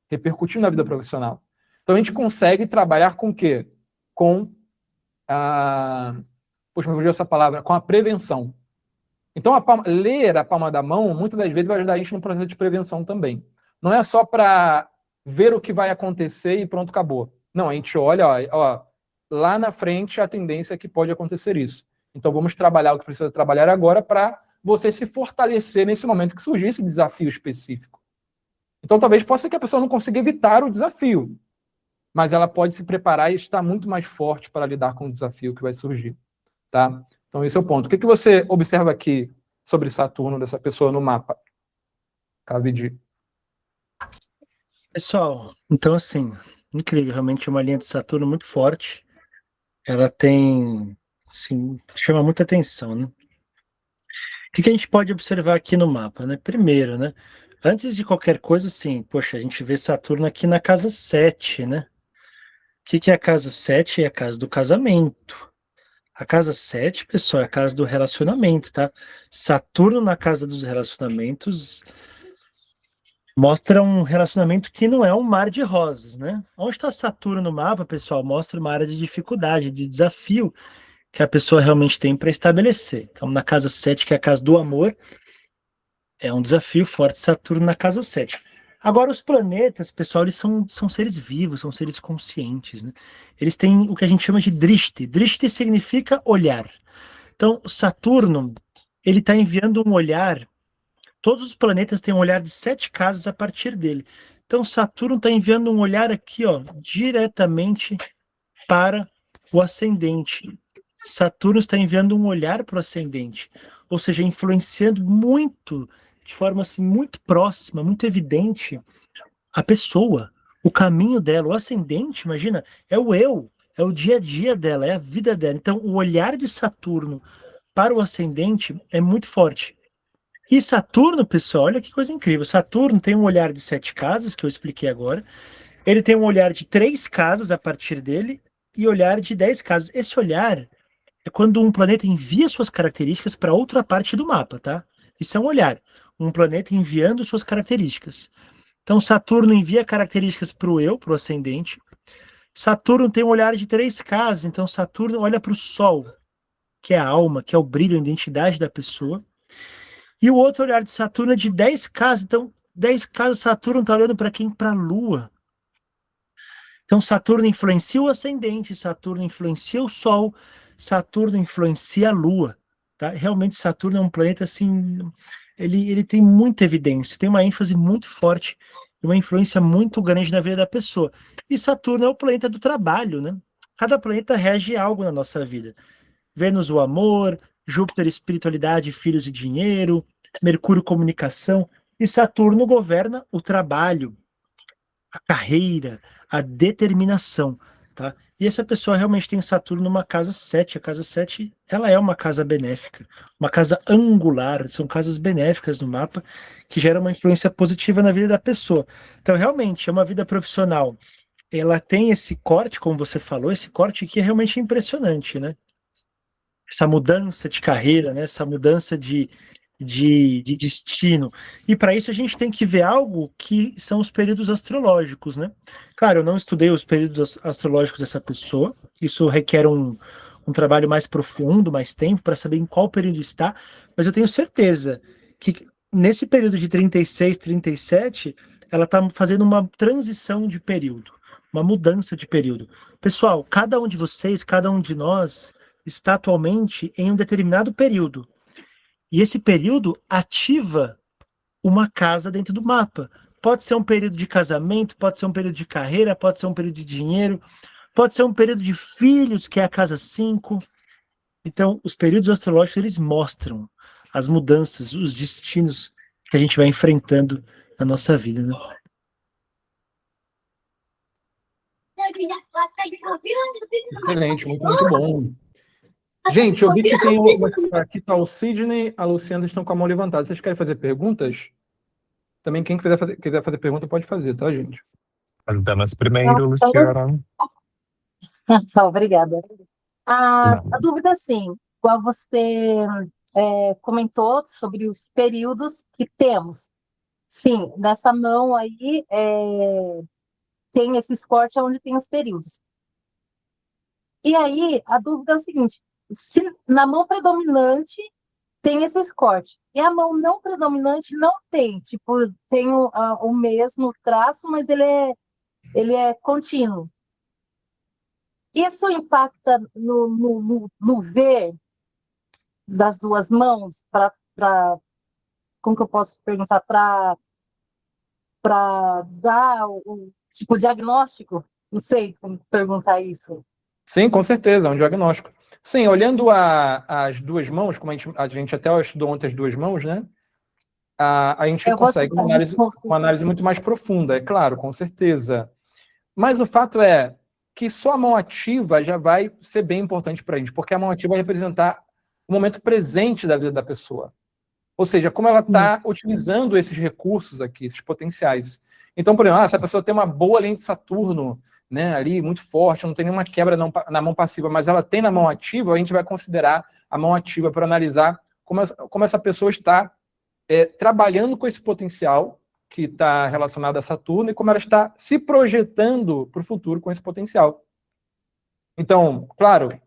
repercutir na vida profissional. Então a gente consegue trabalhar com o quê? Com a... Poxa, me fugiu essa palavra, com a prevenção. Então, ler a palma da mão, muitas das vezes, vai ajudar a gente no processo de prevenção também. Não é só para ver o que vai acontecer e pronto, acabou. Não, a gente olha, ó, lá na frente a tendência é que pode acontecer isso. Então, vamos trabalhar o que precisa trabalhar agora para você se fortalecer nesse momento que surgir esse desafio específico. Então, talvez possa ser que a pessoa não consiga evitar o desafio, mas ela pode se preparar e estar muito mais forte para lidar com o desafio que vai surgir. Tá? Então, esse é o ponto. O que você observa aqui sobre Saturno dessa pessoa no mapa? Cavidi. Pessoal, então assim, incrível, realmente é uma linha de Saturno muito forte. Ela tem, assim, chama muita atenção, né? O que a gente pode observar aqui no mapa, né? Primeiro, né? Antes de qualquer coisa, assim, poxa, a gente vê Saturno aqui na casa 7, né? O que é a casa 7? É a casa do casamento. A casa 7, pessoal, é a casa do relacionamento, tá? Saturno na casa dos relacionamentos mostra um relacionamento que não é um mar de rosas, né? Onde está Saturno no mapa, pessoal, mostra uma área de dificuldade, de desafio que a pessoa realmente tem para estabelecer. Então, na casa 7, que é a casa do amor, é um desafio forte Saturno na casa 7. Agora, os planetas, pessoal, eles são seres vivos, são seres conscientes, né? Eles têm o que a gente chama de drishti. Drishti significa olhar. Então, Saturno, ele está enviando um olhar. Todos os planetas têm um olhar de 7 casas a partir dele. Então, Saturno está enviando um olhar aqui, ó, diretamente para o ascendente. Saturno está enviando um olhar para o ascendente, ou seja, influenciando muito, de forma assim, muito próxima, muito evidente, a pessoa, o caminho dela, o ascendente, imagina, é o eu, é o dia a dia dela, é a vida dela. Então, o olhar de Saturno para o ascendente é muito forte. E Saturno, pessoal, olha que coisa incrível. Saturno tem um olhar de 7 casas, que eu expliquei agora. Ele tem um olhar de 3 casas a partir dele e olhar de 10 casas. Esse olhar é quando um planeta envia suas características para outra parte do mapa, tá? Isso é um olhar. Um planeta enviando suas características. Então, Saturno envia características para o eu, para o ascendente. Saturno tem um olhar de 3 casas. Então, Saturno olha para o Sol, que é a alma, que é o brilho, a identidade da pessoa. E o outro olhar de Saturno é de 10 casas. Então, 10 casas, Saturno está olhando para quem? Para a Lua. Então, Saturno influencia o ascendente, Saturno influencia o Sol, Saturno influencia a Lua. Tá? Realmente, Saturno é um planeta assim. Ele tem muita evidência, tem uma ênfase muito forte, uma influência muito grande na vida da pessoa. E Saturno é o planeta do trabalho, né? Cada planeta rege algo na nossa vida. Vênus, o amor, Júpiter, espiritualidade, filhos e dinheiro, Mercúrio, comunicação, e Saturno governa o trabalho, a carreira, a determinação, tá? E essa pessoa realmente tem Saturno numa casa 7. A casa 7, ela é uma casa benéfica, uma casa angular, são casas benéficas no mapa que geram uma influência positiva na vida da pessoa. Então, realmente, é uma vida profissional. Ela tem esse corte, como você falou, esse corte que é realmente impressionante, né? Essa mudança de carreira, né? Essa mudança de destino. E para isso a gente tem que ver algo que são os períodos astrológicos, né? Claro, eu não estudei os períodos astrológicos dessa pessoa, isso requer um trabalho mais profundo, mais tempo, para saber em qual período está, mas eu tenho certeza que nesse período de 36, 37, ela está fazendo uma transição de período, uma mudança de período. Pessoal, cada um de vocês, cada um de nós, está atualmente em um determinado período. E esse período ativa uma casa dentro do mapa. Pode ser um período de casamento, pode ser um período de carreira, pode ser um período de dinheiro, pode ser um período de filhos, que é a casa 5. Então, os períodos astrológicos, eles mostram as mudanças, os destinos que a gente vai enfrentando na nossa vida, né? Excelente, muito, muito bom. Gente, eu vi que tem aqui tá o Sidney, a Luciana estão com a mão levantada. Vocês querem fazer perguntas? Também quem quiser fazer pergunta pode fazer, tá, gente? As damas primeiro, Luciana. Obrigada. A Não. dúvida, assim, igual você comentou sobre os períodos que temos. Sim, nessa mão aí tem esses cortes onde tem os períodos. E aí, a dúvida é a seguinte, se na mão predominante tem esses cortes, e a mão não predominante não tem, tipo, tem o mesmo traço, mas ele é contínuo. Isso impacta no ver das duas mãos, como que eu posso perguntar, para dar o tipo diagnóstico? Não sei como perguntar isso. Sim, com certeza, é um diagnóstico. Sim, olhando as duas mãos, como a gente até estudou ontem as duas mãos, né? A gente consegue uma análise muito mais profunda, é claro, com certeza. Mas o fato é que só a mão ativa já vai ser bem importante para a gente, porque a mão ativa vai representar o momento presente da vida da pessoa. Ou seja, como ela está utilizando esses recursos aqui, esses potenciais. Então, por exemplo, se a pessoa tem uma boa lente de Saturno, né, ali muito forte, não tem nenhuma quebra na mão passiva, mas ela tem na mão ativa, a gente vai considerar a mão ativa para analisar como essa pessoa está trabalhando com esse potencial que está relacionado a Saturno e como ela está se projetando para o futuro com esse potencial. Então, claro,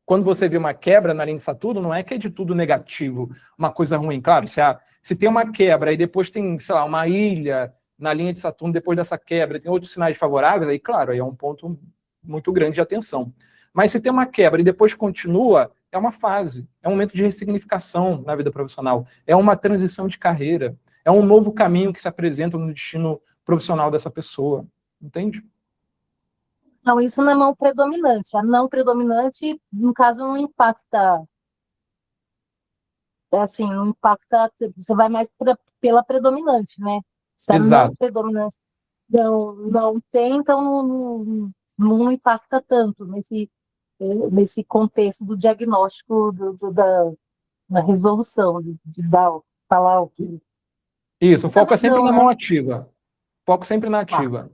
quando você vê uma quebra na linha de Saturno, não é que é de tudo negativo, uma coisa ruim. Claro, se tem uma quebra e depois tem, sei lá, uma ilha na linha de Saturno depois dessa quebra, tem outros sinais favoráveis, aí, claro, aí é um ponto muito grande de atenção. Mas se tem uma quebra e depois continua, é uma fase, é um momento de ressignificação na vida profissional, é uma transição de carreira, é um novo caminho que se apresenta no destino profissional dessa pessoa, entende? Então, isso na mão predominante. A não predominante, no caso, não impacta. Assim, não impacta. Você vai mais pela predominante, né? Se a não predominante não tem, então não impacta tanto nesse contexto do diagnóstico da resolução, de falar o que. Isso, o foco é sempre na mão ativa. Foco sempre na ativa.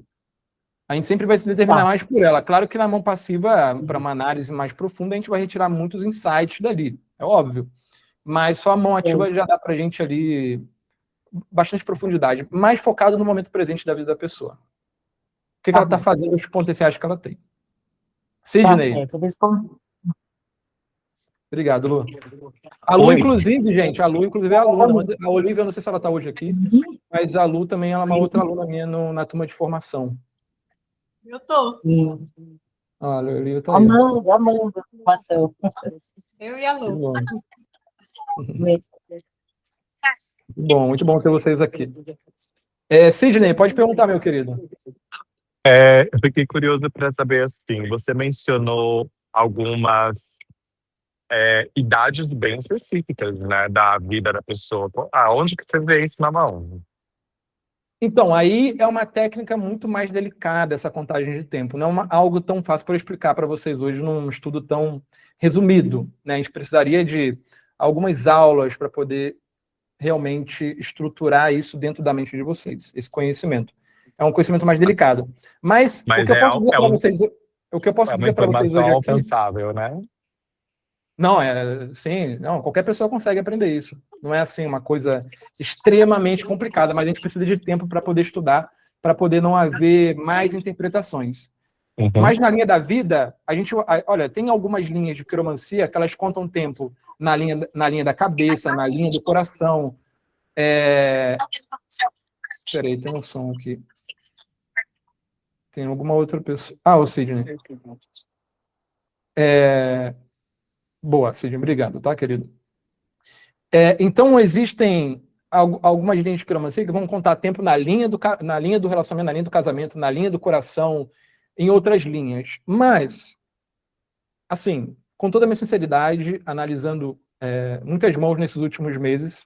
A gente sempre vai se determinar mais por ela. Claro que na mão passiva, para uma análise mais profunda, a gente vai retirar muitos insights dali, é óbvio. Mas só a mão ativa já dá para a gente ali bastante profundidade, mais focado no momento presente da vida da pessoa. O que ela está fazendo, os potenciais que ela tem. Sidney. Obrigado, Lu. A Lu, Oi. inclusive, gente, a Lu, inclusive, é aluna. A Olivia, eu não sei se ela está hoje aqui, mas a Lu também ela é uma outra aluna minha na turma de formação. Eu tô. Olha, a Olivia tá aí. Amanda. Eu e a Que Lu. bom. Muito bom ter vocês aqui. Sidney, pode perguntar, meu querido. Eu fiquei curioso para saber, assim, você mencionou algumas idades bem específicas, né, da vida da pessoa. Aonde que você vê isso na mão? Então, aí é uma técnica muito mais delicada, essa contagem de tempo. Não é algo tão fácil para eu explicar para vocês hoje num estudo tão resumido, né? A gente precisaria de algumas aulas para poder realmente estruturar isso dentro da mente de vocês, esse conhecimento. É um conhecimento mais delicado. Mas o que eu posso dizer para vocês, o que eu posso É uma dizer para vocês informação hoje aqui... alcançável, né? Não, sim, não, qualquer pessoa consegue aprender isso. Não é assim uma coisa extremamente complicada, mas a gente precisa de tempo para poder estudar, para poder não haver mais interpretações. Uhum. Mas na linha da vida, olha, tem algumas linhas de quiromancia que elas contam tempo na linha da cabeça, na linha do coração. Peraí, tem um som aqui. Tem alguma outra pessoa. O Sidney. Boa, Sidney, obrigado, tá, querido? Então, existem algumas linhas de quiromancia que vão contar tempo na linha do relacionamento, na linha do casamento, na linha do coração, em outras linhas. Mas, assim, com toda a minha sinceridade, analisando muitas mãos nesses últimos meses,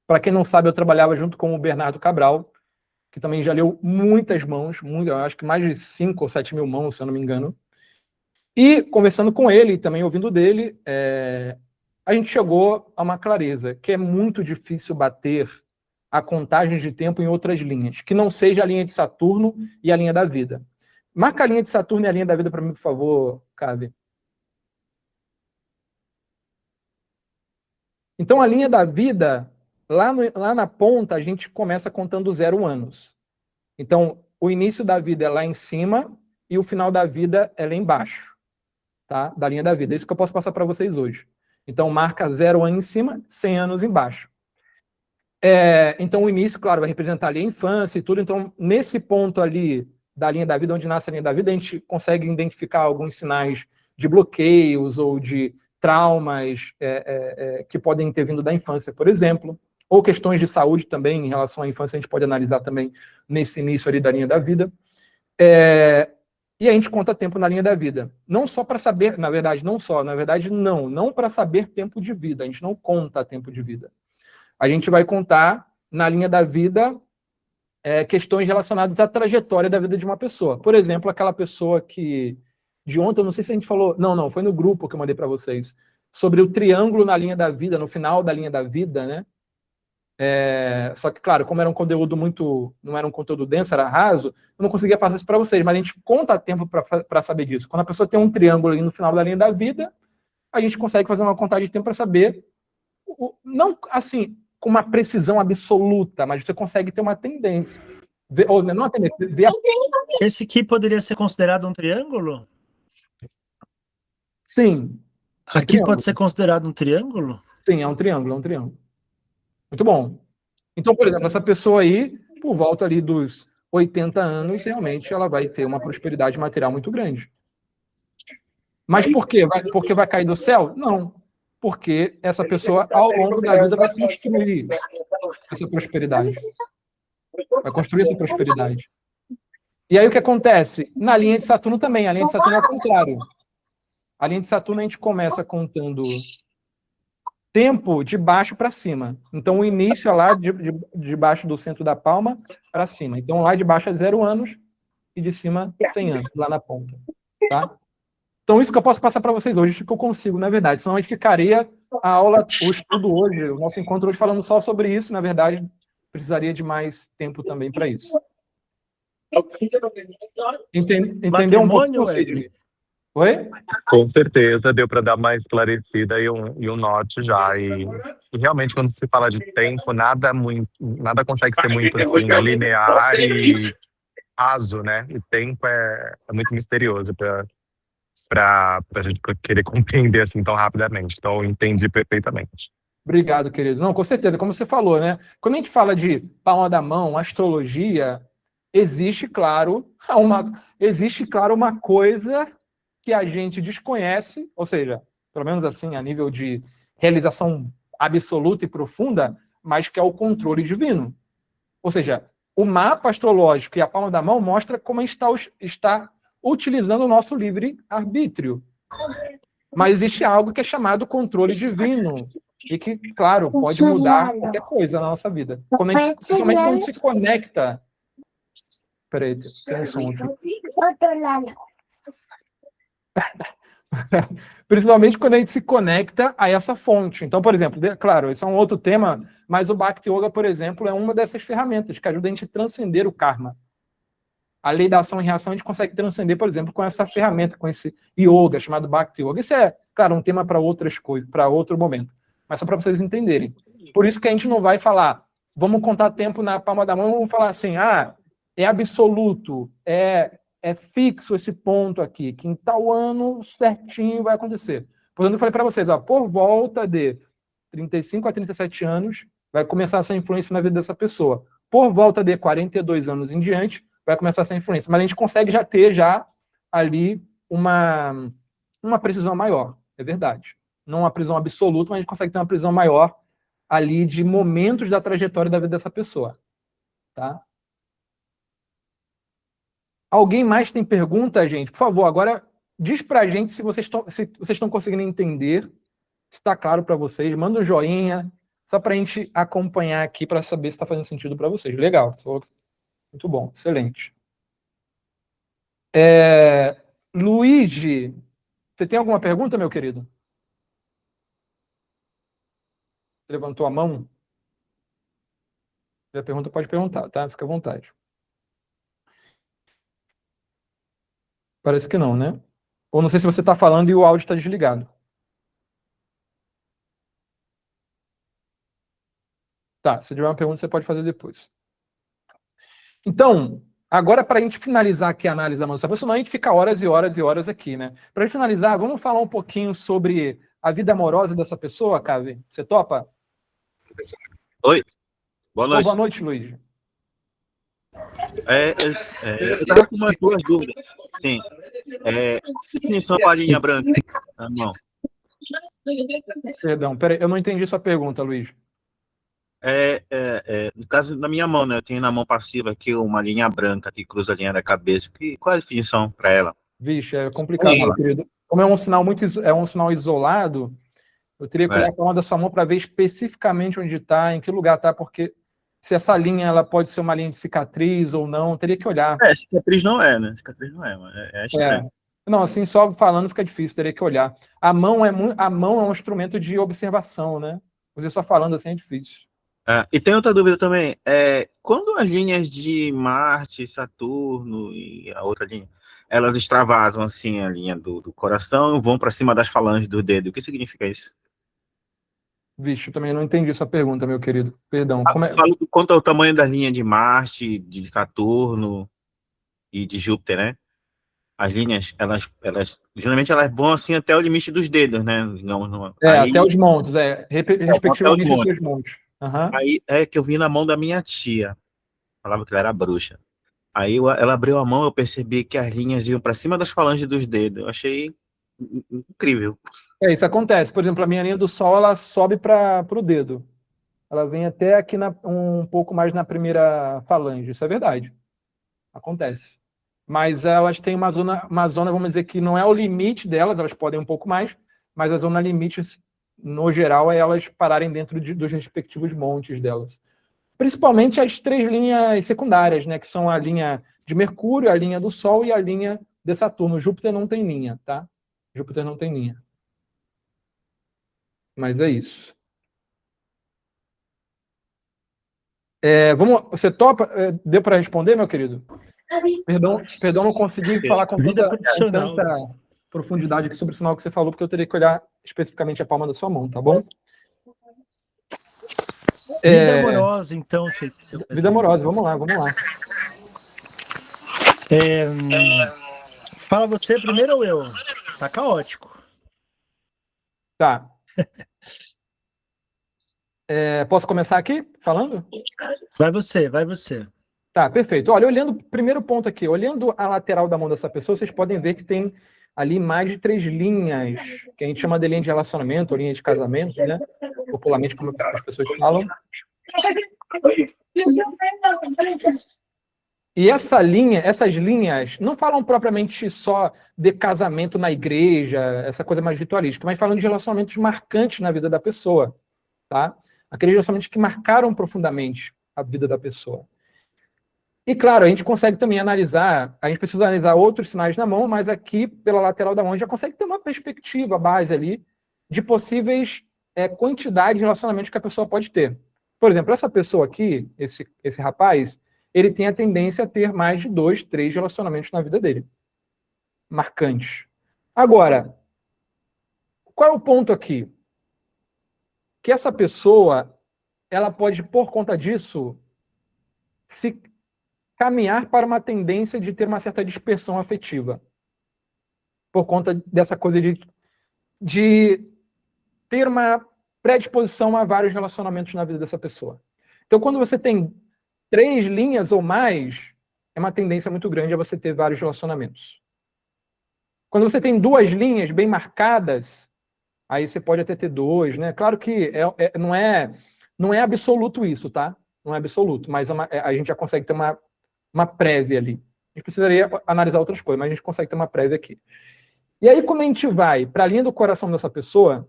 para quem não sabe, eu trabalhava junto com o Bernardo Cabral, que também já leu muitas mãos, eu acho que mais de 5 ou 7 mil mãos, se eu não me engano. E, conversando com ele e também ouvindo dele, a gente chegou a uma clareza, que é muito difícil bater a contagem de tempo em outras linhas, que não seja a linha de Saturno e a linha da vida. Marca a linha de Saturno e a linha da vida para mim, por favor, Cabe. Então, a linha da vida, lá na ponta, a gente começa contando 0 anos. Então, o início da vida é lá em cima e o final da vida é lá embaixo, tá? Da linha da vida. É isso que eu posso passar para vocês hoje. Então, marca 0 anos em cima, 100 anos embaixo. Então, o início, claro, vai representar ali a infância e tudo. Então, nesse ponto ali da linha da vida, onde nasce a linha da vida, a gente consegue identificar alguns sinais de bloqueios ou de traumas que podem ter vindo da infância, por exemplo, ou questões de saúde também em relação à infância, a gente pode analisar também nesse início ali da linha da vida. E a gente conta tempo na linha da vida. Não só para saber, na verdade, não para saber tempo de vida. A gente não conta tempo de vida. A gente vai contar na linha da vida questões relacionadas à trajetória da vida de uma pessoa. Por exemplo, aquela pessoa que de ontem, eu não sei se a gente falou, não, foi no grupo que eu mandei para vocês, sobre o triângulo na linha da vida, no final da linha da vida, né? Só que, claro, como era um conteúdo não era um conteúdo denso, era raso, eu não conseguia passar isso para vocês, mas a gente conta tempo para saber disso. Quando a pessoa tem um triângulo ali no final da linha da vida, a gente consegue fazer uma contagem de tempo para saber, não assim, com uma precisão absoluta, mas você consegue ter uma tendência. Ou não uma tendência, Esse aqui poderia ser considerado um triângulo? Sim. Aqui pode ser considerado um triângulo? Sim, é um triângulo. Muito bom. Então, por exemplo, essa pessoa aí, por volta ali dos 80 anos, realmente ela vai ter uma prosperidade material muito grande. Mas por quê? Porque vai cair do céu? Não. Porque essa pessoa, ao longo da vida, vai construir essa prosperidade. Vai construir essa prosperidade. E aí o que acontece? Na linha de Saturno também. A linha de Saturno é o contrário. A linha de Saturno a gente começa contando tempo de baixo para cima. Então, o início é lá de baixo do centro da palma para cima. Então, lá de baixo é 0 anos e de cima 100 anos, lá na ponta. Tá? Então, isso que eu posso passar para vocês hoje, isso que eu consigo, na verdade. Senão a gente ficaria a aula, o estudo hoje, o nosso encontro hoje falando só sobre isso. Na verdade, precisaria de mais tempo também para isso. Entendeu um pouco, Sidney? Oi? Com certeza, deu para dar uma esclarecida e um norte já. E realmente, quando se fala de tempo, nada consegue ser muito assim, linear e raso, né? O tempo é muito misterioso para para a gente querer compreender assim tão rapidamente. Então, eu entendi perfeitamente. Obrigado, querido. Não, com certeza, como você falou, né? Quando a gente fala de palma da mão, astrologia, existe, claro, uma coisa que a gente desconhece, ou seja, pelo menos assim, a nível de realização absoluta e profunda, mas que é o controle divino. Ou seja, o mapa astrológico e a palma da mão mostra como a gente está utilizando o nosso livre-arbítrio. Mas existe algo que é chamado controle divino e que, claro, pode mudar qualquer coisa na nossa vida. Principalmente quando se conecta... Peraí, tem um som aqui. Principalmente quando a gente se conecta a essa fonte. Então, por exemplo, claro, esse é um outro tema, mas o Bhakti Yoga, por exemplo, é uma dessas ferramentas que ajuda a gente a transcender o karma. A lei da ação e reação a gente consegue transcender, por exemplo, com essa ferramenta, com esse yoga chamado Bhakti Yoga. Isso é, claro, um tema para outras coisas, para outro momento. Mas só para vocês entenderem. Por isso que a gente não vai falar, vamos contar tempo na palma da mão, vamos falar assim, é absoluto, é fixo esse ponto aqui, que em tal ano certinho vai acontecer. Portanto, eu falei para vocês, por volta de 35 a 37 anos, vai começar essa influência na vida dessa pessoa. Por volta de 42 anos em diante, vai começar essa influência. Mas a gente consegue já ter ali uma precisão maior, é verdade. Não uma precisão absoluta, mas a gente consegue ter uma precisão maior ali de momentos da trajetória da vida dessa pessoa. Tá? Alguém mais tem pergunta, gente? Por favor, agora diz pra gente se vocês estão conseguindo entender, se está claro para vocês. Manda um joinha, só para a gente acompanhar aqui para saber se está fazendo sentido para vocês. Legal. Muito bom, excelente. Luigi, você tem alguma pergunta, meu querido? Você levantou a mão? Se a pergunta pode perguntar, tá? Fica à vontade. Parece que não, né? Ou não sei se você está falando e o áudio está desligado. Tá, se tiver uma pergunta, você pode fazer depois. Então, agora para a gente finalizar aqui a análise da manutenção, senão a gente fica horas e horas e horas aqui, né? Para finalizar, vamos falar um pouquinho sobre a vida amorosa dessa pessoa, Cavi? Você topa? Oi, boa noite. Boa noite, Luiz. Eu estava com umas duas dúvidas. Sim. Definição para a linha branca. Não. Perdão, peraí, eu não entendi sua pergunta, Luiz. No caso, na minha mão, né? Eu tenho na mão passiva aqui uma linha branca que cruza a linha da cabeça. Qual a definição para ela? Vixe, é complicado, meu querido. Como é um sinal isolado, eu teria que olhar com a da sua mão para ver especificamente onde está, em que lugar está, porque se essa linha ela pode ser uma linha de cicatriz ou não, teria que olhar. Cicatriz não é, né? Cicatriz não é, mas é estranho. Não, assim, só falando fica difícil, teria que olhar. A mão é um instrumento de observação, né? Você só falando assim é difícil. E tem outra dúvida também. Quando as linhas de Marte, Saturno e a outra linha, elas extravasam assim a linha do coração e vão para cima das falanges do dedo, o que significa isso? Vixe, eu também não entendi sua pergunta, meu querido. Perdão. Falo quanto ao tamanho da linha de Marte, de Saturno e de Júpiter, né? As linhas, elas geralmente elas vão assim até o limite dos dedos, né? Até os montes, respectivamente os seus montes. Uhum. Aí é que eu vi na mão da minha tia. Falava que ela era bruxa. Aí ela abriu a mão, eu percebi que as linhas iam para cima das falanges dos dedos. Eu achei incrível. Isso acontece. Por exemplo, a minha linha do Sol, ela sobe para o dedo. Ela vem até aqui um pouco mais na primeira falange. Isso é verdade. Acontece. Mas elas têm uma zona, vamos dizer, que não é o limite delas, elas podem um pouco mais, mas a zona limite, no geral, é elas pararem dentro dos respectivos montes delas. Principalmente as 3 linhas secundárias, né, que são a linha de Mercúrio, a linha do Sol e a linha de Saturno. Júpiter não tem linha, tá? Júpiter não tem linha. Mas é isso. Você topa? Deu para responder, meu querido? Perdão, não consegui falar com tanta profundidade aqui sobre o sinal que você falou, porque eu teria que olhar especificamente a palma da sua mão, tá bom? Vida amorosa, então. Vida amorosa, vamos lá. Fala você primeiro ou eu? Tá caótico. Tá. Posso começar aqui falando? Vai você, vai você. Tá, perfeito. Olha, olhando, primeiro ponto aqui, olhando a lateral da mão dessa pessoa, vocês podem ver que tem ali mais de 3 linhas, que a gente chama de linha de relacionamento, ou linha de casamento, né? Popularmente, como as pessoas falam. E essas linhas não falam propriamente só de casamento na igreja, essa coisa mais ritualística, mas falam de relacionamentos marcantes na vida da pessoa, tá? Aqueles relacionamentos que marcaram profundamente a vida da pessoa. E, claro, a gente consegue também analisar, a gente precisa analisar outros sinais na mão, mas aqui, pela lateral da mão, a gente já consegue ter uma perspectiva, base ali, de possíveis quantidade de relacionamentos que a pessoa pode ter. Por exemplo, essa pessoa aqui, esse rapaz, ele tem a tendência a ter mais de 2, 3 relacionamentos na vida dele. Marcantes. Agora, qual é o ponto aqui? Que essa pessoa, ela pode, por conta disso, se caminhar para uma tendência de ter uma certa dispersão afetiva. Por conta dessa coisa de ter uma predisposição a vários relacionamentos na vida dessa pessoa. Então, quando você tem 3 linhas ou mais, é uma tendência muito grande a você ter vários relacionamentos. Quando você tem 2 linhas bem marcadas, aí você pode até ter 2, né? Claro que não é absoluto isso, tá? Não é absoluto, mas a gente já consegue ter uma prévia ali. A gente precisaria analisar outras coisas, mas a gente consegue ter uma prévia aqui. E aí, quando a gente vai para a linha do coração dessa pessoa,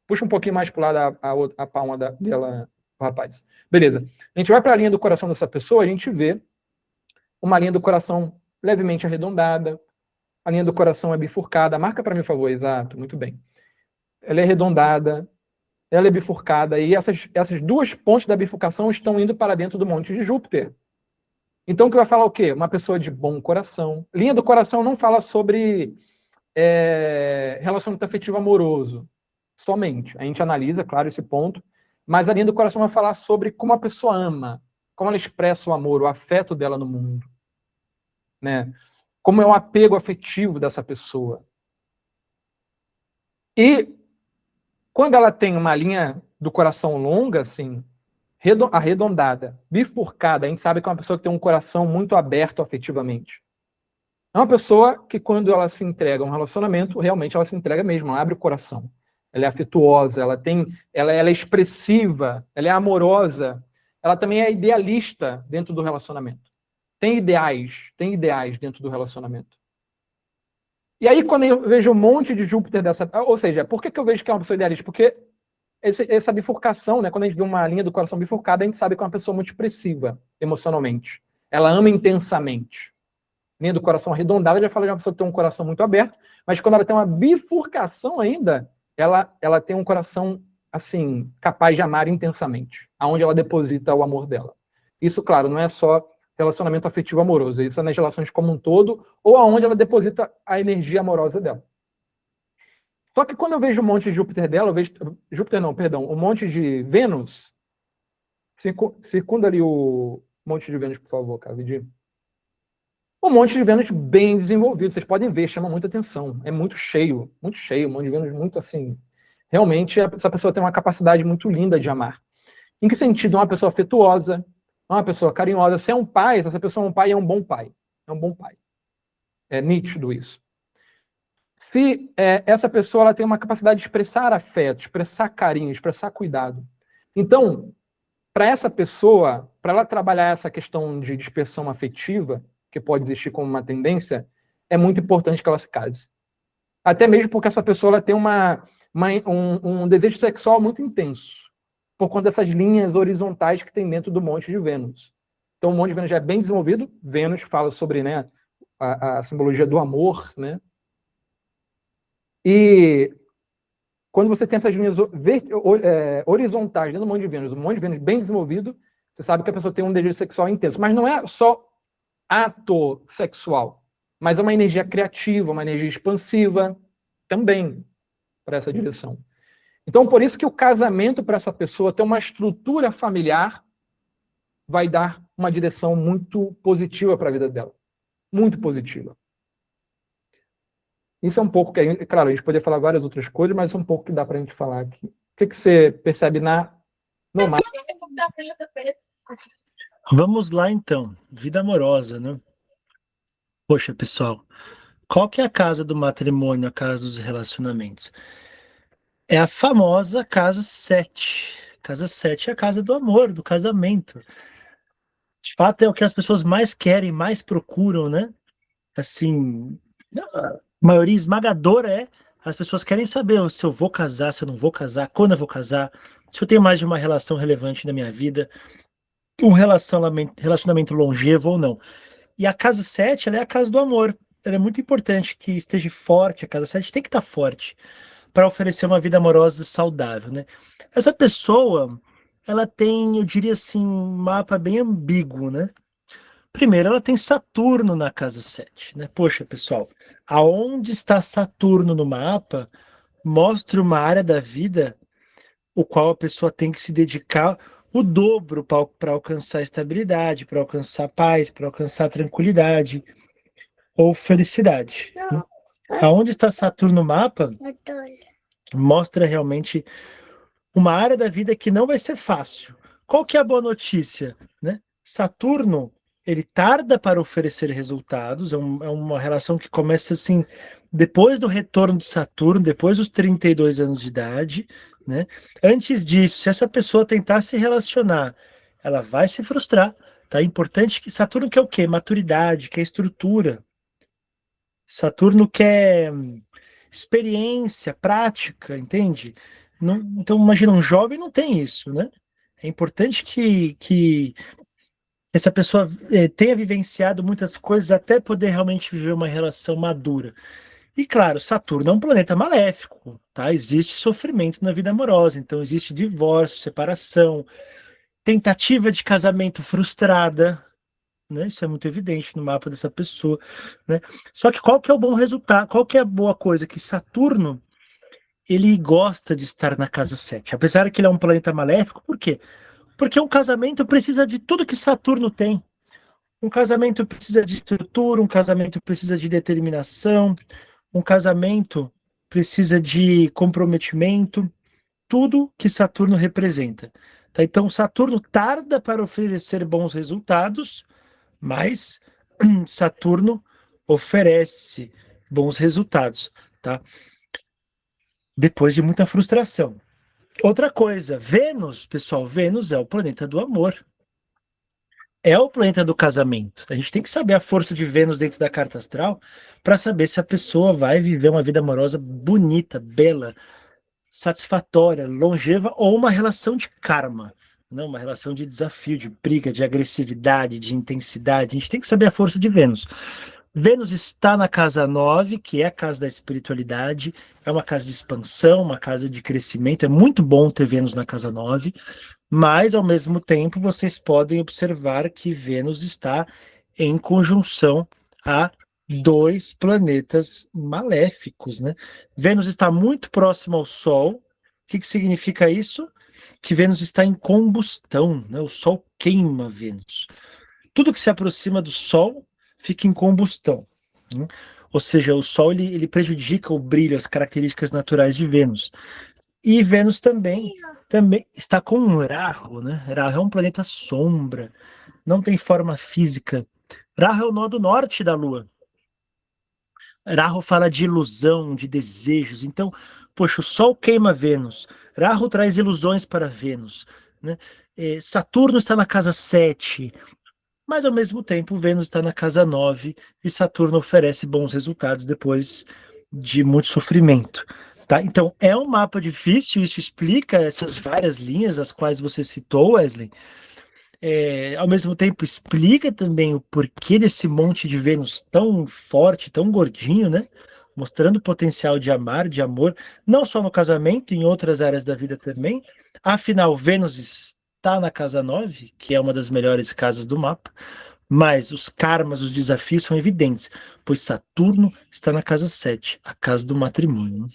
puxa um pouquinho mais para o lado a palma dela, rapaz. Beleza. A gente vai para a linha do coração dessa pessoa, a gente vê uma linha do coração levemente arredondada, a linha do coração é bifurcada. Marca para mim, por favor. Exato, muito bem. Ela é arredondada, ela é bifurcada, e essas 2 pontes da bifurcação estão indo para dentro do Monte de Júpiter. Então, que vai falar o quê? Uma pessoa de bom coração. Linha do coração não fala sobre relacionamento afetivo amoroso, somente. A gente analisa, claro, esse ponto, mas a linha do coração vai falar sobre como a pessoa ama, como ela expressa o amor, o afeto dela no mundo, né? Como é o apego afetivo dessa pessoa. E quando ela tem uma linha do coração longa, assim, arredondada, bifurcada, a gente sabe que é uma pessoa que tem um coração muito aberto afetivamente. É uma pessoa que, quando ela se entrega a um relacionamento, realmente ela se entrega mesmo, ela abre o coração. Ela é afetuosa, ela é expressiva, ela é amorosa, ela também é idealista dentro do relacionamento. Tem ideais dentro do relacionamento. E aí, quando eu vejo um monte de Júpiter dessa... Ou seja, por que eu vejo que é uma pessoa idealista? Porque essa bifurcação, né? Quando a gente vê uma linha do coração bifurcada, a gente sabe que é uma pessoa muito expressiva emocionalmente. Ela ama intensamente. Linha do coração arredondada, já falei de uma pessoa que tem um coração muito aberto, mas quando ela tem uma bifurcação ainda, ela tem um coração, assim, capaz de amar intensamente, aonde ela deposita o amor dela. Isso, claro, não é só relacionamento afetivo amoroso, isso é nas relações como um todo, ou aonde ela deposita a energia amorosa dela. Só que quando eu vejo um monte de Júpiter dela, eu vejo... Júpiter não, perdão, um monte de Vênus, circunda ali o monte de Vênus, por favor, cara, Vidinho. Um monte de Vênus bem desenvolvido, vocês podem ver, chama muita atenção. É muito cheio, um monte de Vênus muito assim. Realmente, essa pessoa tem uma capacidade muito linda de amar. Em que sentido? Uma pessoa afetuosa, uma pessoa carinhosa. Se é um pai, se essa pessoa é um pai, é um bom pai. É um bom pai. É nítido isso. Se essa pessoa ela tem uma capacidade de expressar afeto, expressar carinho, expressar cuidado. Então, para essa pessoa, para ela trabalhar essa questão de dispersão afetiva, que pode existir como uma tendência, é muito importante que ela se case. Até mesmo porque essa pessoa ela tem um desejo sexual muito intenso, por conta dessas linhas horizontais que tem dentro do Monte de Vênus. Então, o Monte de Vênus já é bem desenvolvido. Vênus fala sobre, né, a simbologia do amor, né? E quando você tem essas linhas horizontais dentro do Monte de Vênus, o Monte de Vênus bem desenvolvido, você sabe que a pessoa tem um desejo sexual intenso. Mas não é só ato sexual, mas é uma energia criativa, uma energia expansiva também para essa direção. Então, por isso que o casamento para essa pessoa ter uma estrutura familiar vai dar uma direção muito positiva para a vida dela. Muito positiva. Isso é um pouco que, claro, a gente poderia falar várias outras coisas, mas é um pouco que dá para a gente falar aqui. O que você percebe no mapa? Vamos lá então. Vida amorosa, né? Poxa, pessoal, qual que é a casa do matrimônio, a casa dos relacionamentos? É a famosa casa 7. Casa 7 é a casa do amor, do casamento. De fato, é o que as pessoas mais querem, mais procuram, né? Assim, a maioria esmagadora é as pessoas querem saber se eu vou casar, se eu não vou casar, quando eu vou casar, se eu tenho mais de uma relação relevante na minha vida, um relacionamento longevo ou não. E a casa 7, ela é a casa do amor. Ela é muito importante que esteja forte, a casa 7 tem que estar forte para oferecer uma vida amorosa saudável, né? Essa pessoa, ela tem, eu diria assim, um mapa bem ambíguo, né? Primeiro, ela tem Saturno na casa 7, né? Poxa, pessoal, aonde está Saturno no mapa mostra uma área da vida o qual a pessoa tem que se dedicar o dobro para alcançar estabilidade, para alcançar paz, para alcançar tranquilidade ou felicidade, né? Aonde está Saturno no mapa mostra realmente uma área da vida que não vai ser fácil. Qual que é a boa notícia, né? Saturno, ele tarda para oferecer resultados, é uma relação que começa assim, depois do retorno de Saturno, depois dos 32 anos de idade, né? Antes disso, se essa pessoa tentar se relacionar, ela vai se frustrar, tá? É importante que Saturno quer o quê? Maturidade, quer estrutura. Saturno quer experiência, prática, entende? Então, imagina, um jovem não tem isso, né? É importante que essa pessoa tenha vivenciado muitas coisas até poder realmente viver uma relação madura. E claro, Saturno é um planeta maléfico, tá? Existe sofrimento na vida amorosa, então existe divórcio, separação, tentativa de casamento frustrada, né? Isso é muito evidente no mapa dessa pessoa, né? Só que qual que é o bom resultado? Qual que é a boa coisa? Que Saturno, ele gosta de estar na casa 7, apesar que ele é um planeta maléfico, por quê? Porque um casamento precisa de tudo que Saturno tem. Um casamento precisa de estrutura, um casamento precisa de determinação, um casamento precisa de comprometimento, tudo que Saturno representa. Tá? Então, Saturno tarda para oferecer bons resultados, mas Saturno oferece bons resultados, tá? Depois de muita frustração. Outra coisa, Vênus, pessoal, Vênus é o planeta do amor. É o planeta do casamento. A gente tem que saber a força de Vênus dentro da carta astral para saber se a pessoa vai viver uma vida amorosa bonita, bela, satisfatória, longeva ou uma relação de karma, né? Uma relação de desafio, de briga, de agressividade, de intensidade. A gente tem que saber a força de Vênus. Vênus está na casa 9, que é a casa da espiritualidade, é uma casa de expansão, uma casa de crescimento. É muito bom ter Vênus na casa 9, mas ao mesmo tempo vocês podem observar que Vênus está em conjunção a dois planetas maléficos, né? Vênus está muito próximo ao Sol. O que que significa isso? Que Vênus está em combustão, né? O Sol queima Vênus. Tudo que se aproxima do Sol fica em combustão, né? Ou seja, o Sol ele prejudica o brilho, as características naturais de Vênus. E Vênus também está com um Rahu, né? Rahu é um planeta sombra, não tem forma física. Rahu é o nó do norte da Lua. Rahu fala de ilusão, de desejos. Então, poxa, o Sol queima Vênus. Rahu traz ilusões para Vênus, né? Saturno está na casa 7, mas ao mesmo tempo Vênus está na casa 9 e Saturno oferece bons resultados depois de muito sofrimento. Tá? Então, é um mapa difícil, isso explica essas várias linhas, as quais você citou, Wesley. Ao mesmo tempo, explica também o porquê desse monte de Vênus tão forte, tão gordinho, né? Mostrando o potencial de amar, de amor, não só no casamento, em outras áreas da vida também. Afinal, Vênus está na casa 9, que é uma das melhores casas do mapa, mas os karmas, os desafios são evidentes, pois Saturno está na casa 7, a casa do matrimônio.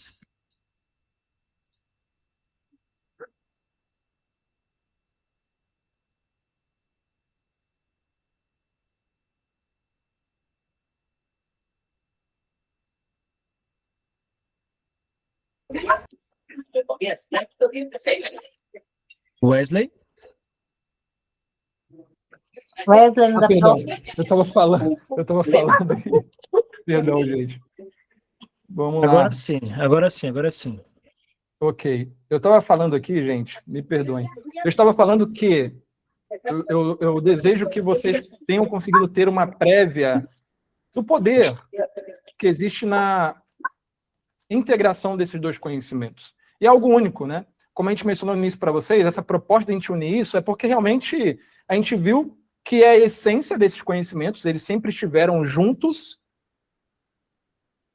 Wesley? Wesley, não dá pra Perdão, ouvir? eu estava falando isso. Perdão, gente. Vamos lá. Agora sim, agora sim, agora sim. Ok. Eu estava falando aqui, gente, me perdoem. Eu estava falando que eu desejo que vocês tenham conseguido ter uma prévia do poder que existe na integração desses dois conhecimentos. E é algo único, né? Como a gente mencionou no início para vocês, essa proposta de a gente unir isso é porque realmente a gente viu que é a essência desses conhecimentos, eles sempre estiveram juntos,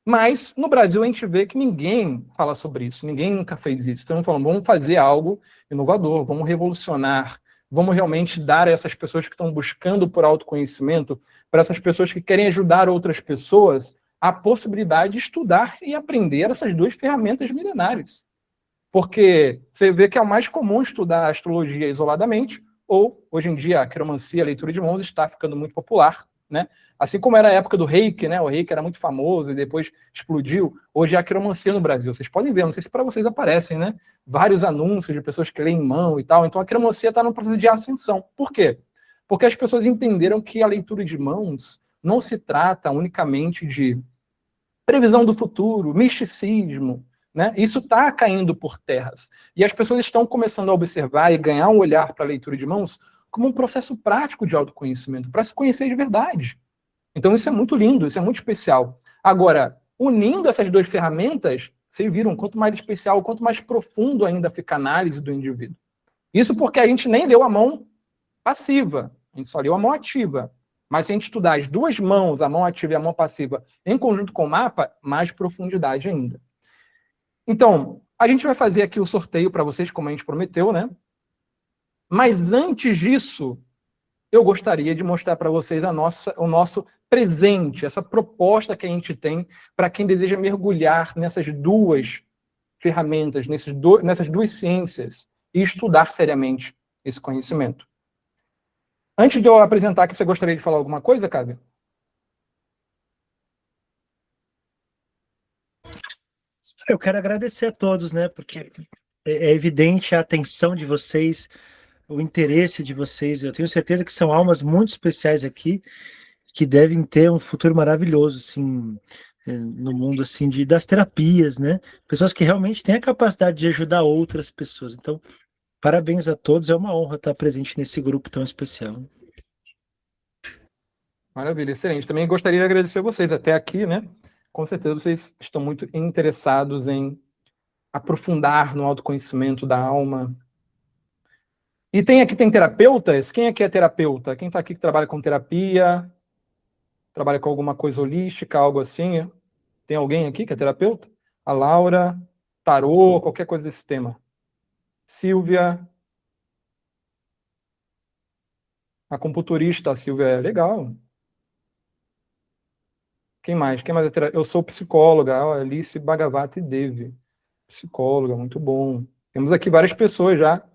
mas no Brasil a gente vê que ninguém fala sobre isso, ninguém nunca fez isso. Então, falando, vamos fazer algo inovador, vamos revolucionar, vamos realmente dar a essas pessoas que estão buscando por autoconhecimento, para essas pessoas que querem ajudar outras pessoas, a possibilidade de estudar e aprender essas duas ferramentas milenares. Porque você vê que é o mais comum estudar a astrologia isoladamente, ou, hoje em dia, a quiromancia, a leitura de mãos, está ficando muito popular, né? Assim como era a época do Reiki, né? O Reiki era muito famoso e depois explodiu. Hoje é a quiromancia no Brasil. Vocês podem ver, não sei se para vocês aparecem, né? Vários anúncios de pessoas que leem mão e tal. Então a quiromancia está no processo de ascensão. Por quê? Porque as pessoas entenderam que a leitura de mãos não se trata unicamente de previsão do futuro, misticismo, né? Isso está caindo por terras. E as pessoas estão começando a observar e ganhar um olhar para a leitura de mãos como um processo prático de autoconhecimento, para se conhecer de verdade. Então isso é muito lindo, isso é muito especial. Agora, unindo essas duas ferramentas, vocês viram quanto mais especial, quanto mais profundo ainda fica a análise do indivíduo. Isso porque a gente nem leu a mão passiva, a gente só leu a mão ativa. Mas se a gente estudar as duas mãos, a mão ativa e a mão passiva, em conjunto com o mapa, mais profundidade ainda. Então, a gente vai fazer aqui o sorteio para vocês, como a gente prometeu, né? Mas antes disso, eu gostaria de mostrar para vocês o nosso presente, essa proposta que a gente tem para quem deseja mergulhar nessas duas ferramentas, nessas duas ciências e estudar seriamente esse conhecimento. Antes de eu apresentar aqui, você gostaria de falar alguma coisa, Cábio? Eu quero agradecer a todos, né? Porque é evidente a atenção de vocês, o interesse de vocês. Eu tenho certeza que são almas muito especiais aqui, que devem ter um futuro maravilhoso, assim, no mundo, assim, das terapias, né? Pessoas que realmente têm a capacidade de ajudar outras pessoas. Então, parabéns a todos. É uma honra estar presente nesse grupo tão especial. Maravilha, excelente. Também gostaria de agradecer a vocês até aqui, né? Com certeza vocês estão muito interessados em aprofundar no autoconhecimento da alma. E tem terapeutas? Quem aqui é terapeuta? Quem está aqui que trabalha com terapia? Trabalha com alguma coisa holística, algo assim? Tem alguém aqui que é terapeuta? A Laura, tarô, qualquer coisa desse tema. Silvia. A computurista, a Silvia, é legal. Quem mais? Quem mais é terapeuta? Eu sou psicóloga, a Alice Bhagavati Devi. Psicóloga, muito bom. Temos aqui várias pessoas já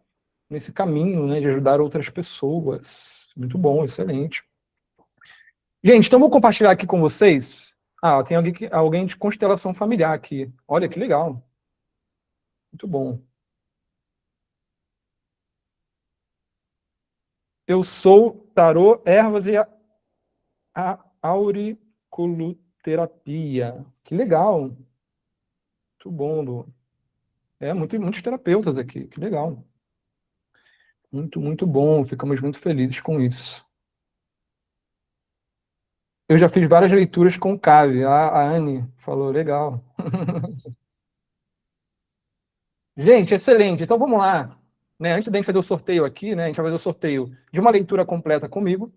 nesse caminho, né, de ajudar outras pessoas. Muito bom, excelente. Gente, então vou compartilhar aqui com vocês. Ah, tem alguém de constelação familiar aqui. Olha que legal. Muito bom. Eu sou tarô, ervas e a auriculoterapia. Que legal. Muito bom, Lu. Muitos terapeutas aqui. Que legal. Muito bom. Ficamos muito felizes com isso. Eu já fiz várias leituras com Cave. A Anne falou, legal. Gente, excelente. Então vamos lá. Né, antes da gente fazer o sorteio aqui, né, a gente vai fazer o sorteio de uma leitura completa comigo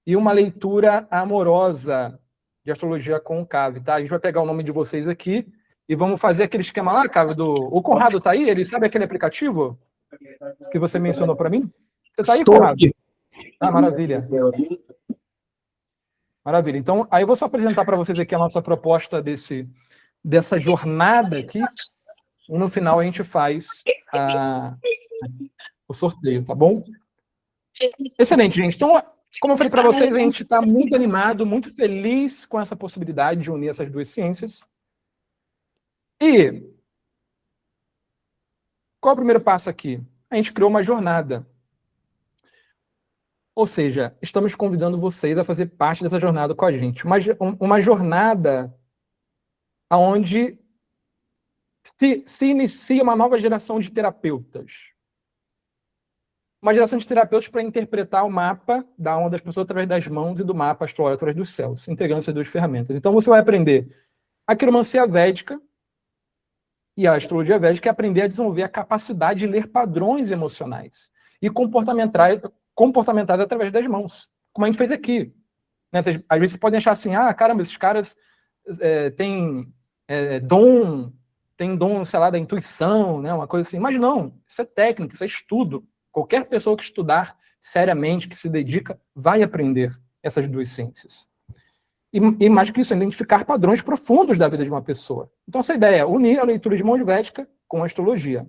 e uma leitura amorosa de astrologia com o Cave, tá? A gente vai pegar o nome de vocês aqui e vamos fazer aquele esquema lá, Cave, o Conrado tá aí? Ele sabe aquele aplicativo que você mencionou para mim? Você tá aí, Conrado? Ah, maravilha. Maravilha. Então, aí eu vou só apresentar para vocês aqui a nossa proposta dessa jornada aqui. E no final a gente faz o sorteio, tá bom? Excelente, gente. Então, como eu falei para vocês, a gente está muito animado, muito feliz com essa possibilidade de unir essas duas ciências. E Qual é o primeiro passo aqui? A gente criou uma jornada. Ou seja, estamos convidando vocês a fazer parte dessa jornada com a gente. Uma jornada onde se inicia uma nova geração de terapeutas. Uma geração de terapeutas para interpretar o mapa da alma das pessoas através das mãos e do mapa astrológico através dos céus, integrando essas duas ferramentas. Então você vai aprender a quiromancia védica e a astrologia védica, é aprender a desenvolver a capacidade de ler padrões emocionais e comportamentais através das mãos, como a gente fez aqui. Né? Às vezes vocês podem achar assim, caramba, esses caras têm dom, sei lá, da intuição, né? Uma coisa assim. Mas não, isso é técnica, isso é estudo. Qualquer pessoa que estudar seriamente, que se dedica, vai aprender essas duas ciências. E mais que isso, identificar padrões profundos da vida de uma pessoa. Então, essa ideia é unir a leitura de mãos védica com a astrologia.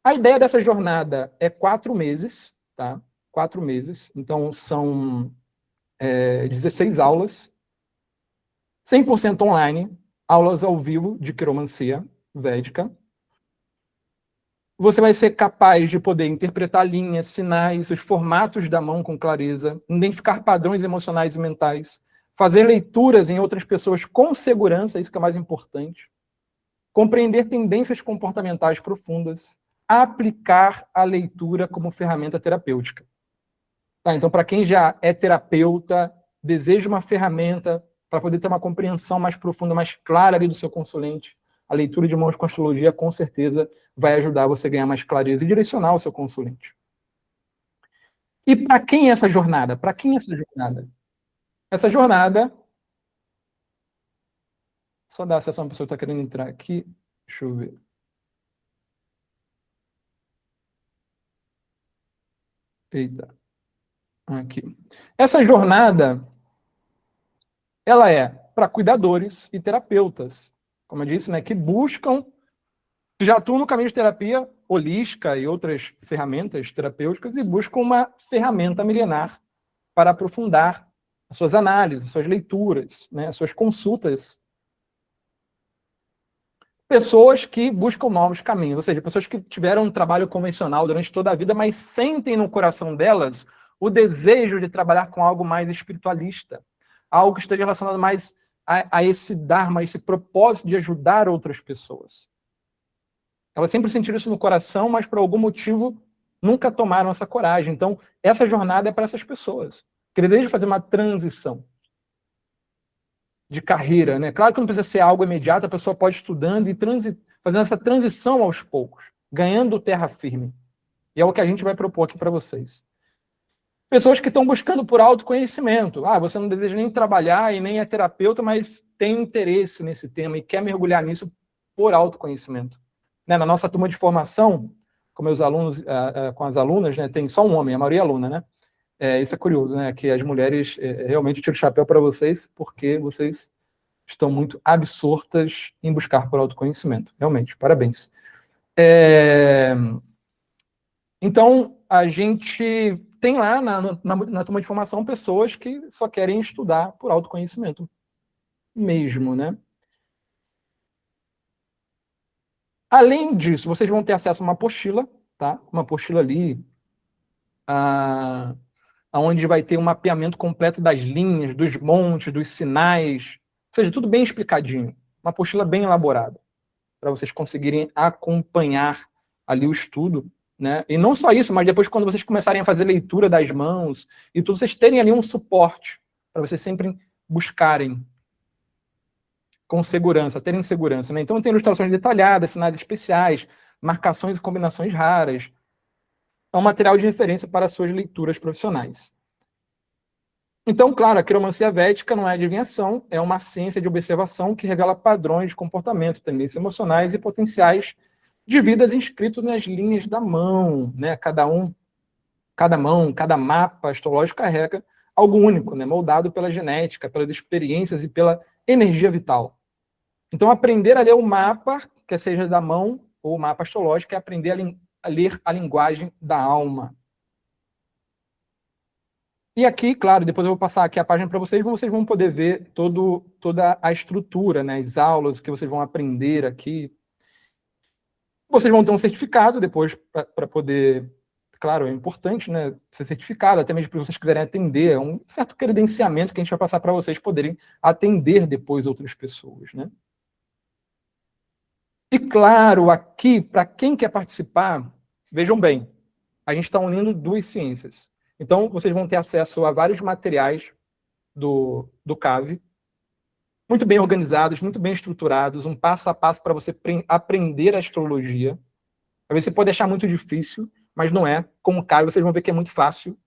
A ideia dessa jornada é 4 meses, tá? 4 meses. Então, são 16 aulas, 100% online, aulas ao vivo de quiromancia védica. Você vai ser capaz de poder interpretar linhas, sinais, os formatos da mão com clareza, identificar padrões emocionais e mentais, fazer leituras em outras pessoas com segurança, isso que é mais importante, compreender tendências comportamentais profundas, aplicar a leitura como ferramenta terapêutica. Tá, então, para quem já é terapeuta, deseja uma ferramenta para poder ter uma compreensão mais profunda, mais clara ali do seu consulente, a leitura de mãos com astrologia, com certeza, vai ajudar você a ganhar mais clareza e direcionar o seu consulente. E para quem é essa jornada? Para quem é essa jornada? Essa jornada... Só dar acesso a uma pessoa que está querendo entrar aqui. Deixa eu ver. Eita. Aqui. Essa jornada, ela é para cuidadores e terapeutas, como eu disse, né, que buscam, que já atuam no caminho de terapia holística e outras ferramentas terapêuticas e buscam uma ferramenta milenar para aprofundar as suas análises, as suas leituras, né, as suas consultas. Pessoas que buscam novos caminhos, ou seja, pessoas que tiveram um trabalho convencional durante toda a vida, mas sentem no coração delas o desejo de trabalhar com algo mais espiritualista, algo que esteja relacionado mais a esse dharma, a esse propósito de ajudar outras pessoas. Elas sempre sentiram isso no coração, mas por algum motivo nunca tomaram essa coragem. Então, essa jornada é para essas pessoas que desejam fazer uma transição de carreira, né? Claro que não precisa ser algo imediato, a pessoa pode ir estudando e fazendo essa transição aos poucos, ganhando terra firme. E é o que a gente vai propor aqui para vocês. Pessoas que estão buscando por autoconhecimento. Você não deseja nem trabalhar e nem é terapeuta, mas tem interesse nesse tema e quer mergulhar nisso por autoconhecimento. Né? Na nossa turma de formação, com meus alunos, com as alunas, né, tem só um homem, a maioria é aluna, né? Isso é curioso, né? Que as mulheres, realmente, eu tiro o chapéu para vocês, porque vocês estão muito absortas em buscar por autoconhecimento. Realmente, parabéns. Então, a gente tem lá na turma de formação pessoas que só querem estudar por autoconhecimento mesmo, né? Além disso, vocês vão ter acesso a uma apostila, tá? Uma apostila ali, onde vai ter um mapeamento completo das linhas, dos montes, dos sinais, ou seja, tudo bem explicadinho. Uma apostila bem elaborada, para vocês conseguirem acompanhar ali o estudo, né? E não só isso, mas depois, quando vocês começarem a fazer leitura das mãos e tudo, vocês terem ali um suporte para vocês sempre buscarem com segurança, terem segurança, né? Então tem ilustrações detalhadas, sinais especiais, marcações e combinações raras. É um material de referência para as suas leituras profissionais. Então, claro, a quiromancia védica não é adivinhação, é uma ciência de observação que revela padrões de comportamento, tendências emocionais e potenciais de vidas inscritos nas linhas da mão, né? Cada mão, cada mapa astrológico carrega algo único, né? Moldado pela genética, pelas experiências e pela energia vital. Então, aprender a ler o mapa, quer seja da mão ou o mapa astrológico, é aprender a ler a linguagem da alma. E aqui, claro, depois eu vou passar aqui a página para vocês vão poder ver toda a estrutura, né? As aulas que vocês vão aprender aqui. Vocês vão ter um certificado depois para poder... Claro, é importante, né, ser certificado, até mesmo para vocês quiserem atender, é um certo credenciamento que a gente vai passar para vocês poderem atender depois outras pessoas, né? E claro, aqui, para quem quer participar, vejam bem, a gente está unindo duas ciências. Então, vocês vão ter acesso a vários materiais do CAV, muito bem organizados, muito bem estruturados, um passo a passo para você aprender a astrologia. Às vezes você pode achar muito difícil, mas não é. Com o Caio, vocês vão ver que é muito fácil.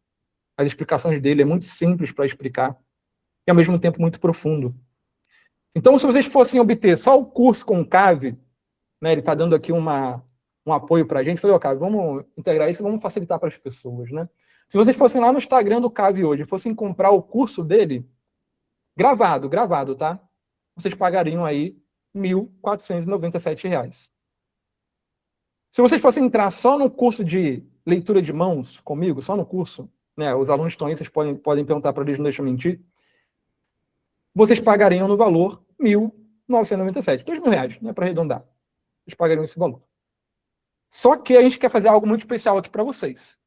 As explicações dele é muito simples para explicar e, ao mesmo tempo, muito profundo. Então, se vocês fossem obter só o curso com o CAV, né, ele está dando aqui um apoio para a gente, falei, Caio, vamos integrar isso e vamos facilitar para as pessoas, né? Se vocês fossem lá no Instagram do CAV hoje, fossem comprar o curso dele, gravado, tá? Vocês pagariam aí R$ 1.497. Se vocês fossem entrar só no curso de leitura de mãos comigo, só no curso, né, os alunos estão aí, vocês podem perguntar para eles, não deixa eu mentir, vocês pagariam no valor R$ 1.997, R$ 2.000, né, para arredondar. Vocês pagariam esse valor. Só que a gente quer fazer algo muito especial aqui para vocês.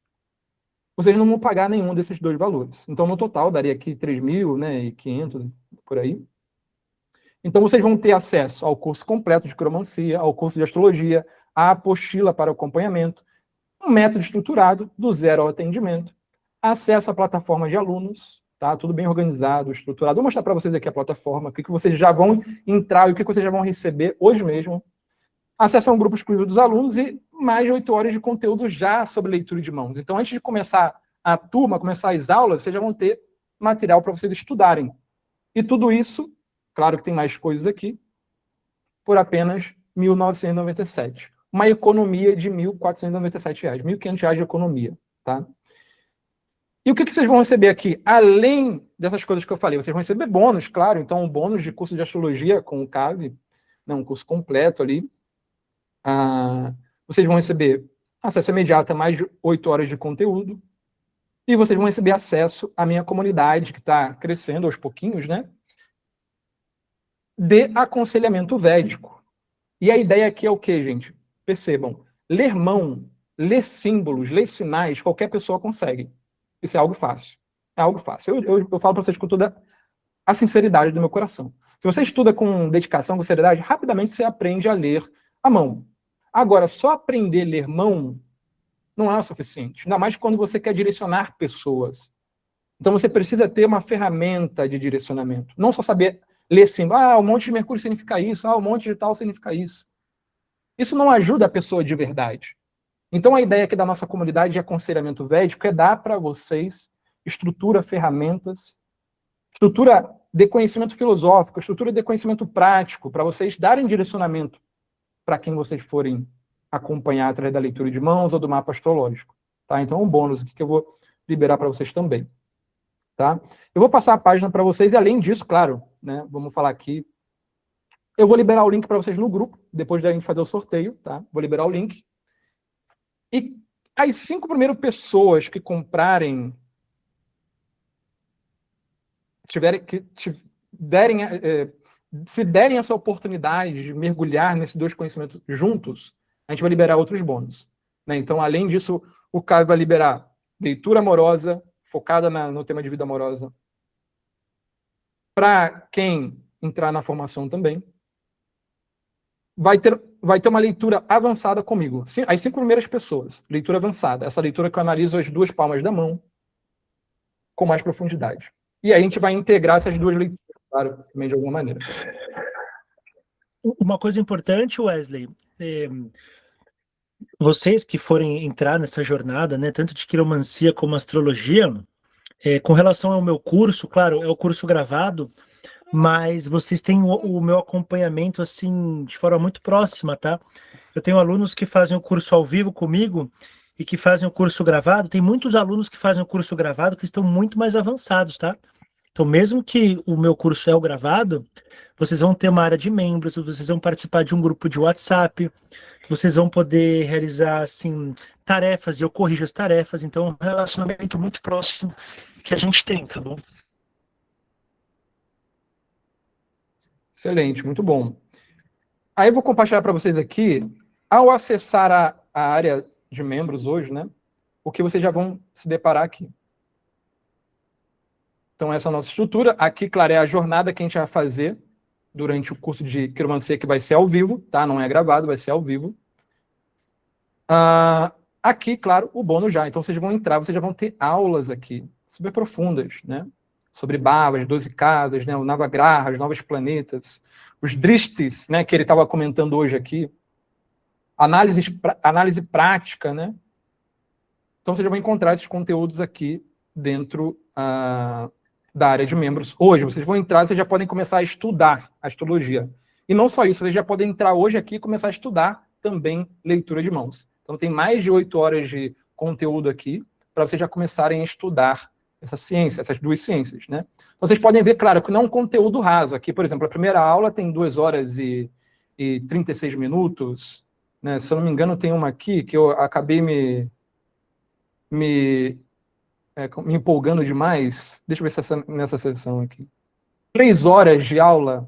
Vocês não vão pagar nenhum desses dois valores. Então, no total, daria aqui 3.000, né, e 500, por aí. Então, vocês vão ter acesso ao curso completo de cromancia, ao curso de astrologia, a apostila para acompanhamento, um método estruturado, do zero ao atendimento, acesso à plataforma de alunos, tá? Tudo bem organizado, estruturado. Vou mostrar para vocês aqui a plataforma, o que vocês já vão entrar e o que vocês já vão receber hoje mesmo. Acesso a um grupo exclusivo dos alunos e mais de 8 horas de conteúdo já sobre leitura de mãos. Então, antes de começar a turma, começar as aulas, vocês já vão ter material para vocês estudarem. E tudo isso, claro que tem mais coisas aqui, por apenas R$ 1.997. Uma economia de R$ 1.497, R$ 1.500 de economia, tá? E o que vocês vão receber aqui? Além dessas coisas que eu falei, vocês vão receber bônus, claro. Então, um bônus de curso de astrologia com o CAV, né, um curso completo ali. Vocês vão receber acesso imediato a mais de 8 horas de conteúdo. E vocês vão receber acesso à minha comunidade, que está crescendo aos pouquinhos, né? De aconselhamento védico. E a ideia aqui é o quê, gente? Percebam, ler mão, ler símbolos, ler sinais, qualquer pessoa consegue. Isso é algo fácil. É algo fácil. Eu falo para vocês com toda a sinceridade do meu coração. Se você estuda com dedicação, com seriedade, rapidamente você aprende a ler a mão. Agora, só aprender a ler mão não é o suficiente. Ainda mais quando você quer direcionar pessoas. Então você precisa ter uma ferramenta de direcionamento. Não só saber ler símbolo. O monte de Mercúrio significa isso. O monte de tal significa isso. Isso não ajuda a pessoa de verdade. Então, a ideia aqui da nossa comunidade de aconselhamento védico é dar para vocês estrutura, ferramentas, estrutura de conhecimento filosófico, estrutura de conhecimento prático, para vocês darem direcionamento para quem vocês forem acompanhar através da leitura de mãos ou do mapa astrológico. Tá? Então, um bônus aqui que eu vou liberar para vocês também. Tá? Eu vou passar a página para vocês e, além disso, claro, né, vamos falar aqui, eu vou liberar o link para vocês no grupo, depois da gente fazer o sorteio, tá? Vou liberar o link. E as 5 primeiras pessoas que comprarem, se derem essa oportunidade de mergulhar nesses dois conhecimentos juntos, a gente vai liberar outros bônus. Né? Então, além disso, o Caio vai liberar leitura amorosa, focada no tema de vida amorosa, para quem entrar na formação também. Vai ter uma leitura avançada comigo. As 5 primeiras pessoas, leitura avançada. Essa leitura que eu analiso as 2 palmas da mão com mais profundidade. E aí a gente vai integrar essas 2 leituras, claro, também de alguma maneira. Uma coisa importante, Wesley, vocês que forem entrar nessa jornada, né, tanto de quiromancia como astrologia, com relação ao meu curso, claro, é o curso gravado, mas vocês têm o meu acompanhamento, assim, de forma muito próxima, tá? Eu tenho alunos que fazem o curso ao vivo comigo e que fazem o curso gravado. Tem muitos alunos que fazem o curso gravado que estão muito mais avançados, tá? Então, mesmo que o meu curso é o gravado, vocês vão ter uma área de membros, vocês vão participar de um grupo de WhatsApp, vocês vão poder realizar, assim, tarefas, e eu corrijo as tarefas. Então, é um relacionamento muito próximo que a gente tem, tá bom? Excelente, muito bom. Aí eu vou compartilhar para vocês aqui Ao acessar a área de membros hoje, né, o que vocês já vão se deparar aqui. Então, essa é a nossa estrutura. Aqui, claro, é a jornada que a gente vai fazer durante o curso de quiromancia, que vai ser ao vivo, tá? Não é gravado, vai ser ao vivo. Aqui, claro, o bônus já. Então, vocês vão entrar, vocês já vão ter aulas aqui, super profundas, né? Sobre Bhavas, 12 casas, né? O Navagraha, os novos planetas, os Drishtis, né? Que ele estava comentando hoje aqui. Análise prática, né? Então, vocês vão encontrar esses conteúdos aqui dentro da área de membros. Hoje, vocês vão entrar, vocês já podem começar a estudar astrologia. E não só isso, vocês já podem entrar hoje aqui e começar a estudar também leitura de mãos. Então, tem mais de 8 horas de conteúdo aqui para vocês já começarem a estudar essa ciência, essas duas ciências, né? Então, vocês podem ver, claro, que não é um conteúdo raso. Aqui, por exemplo, a primeira aula tem 2 horas e 36 minutos, né? Se eu não me engano, tem uma aqui que eu acabei me empolgando demais. Deixa eu ver se nessa sessão aqui. 3 horas de aula.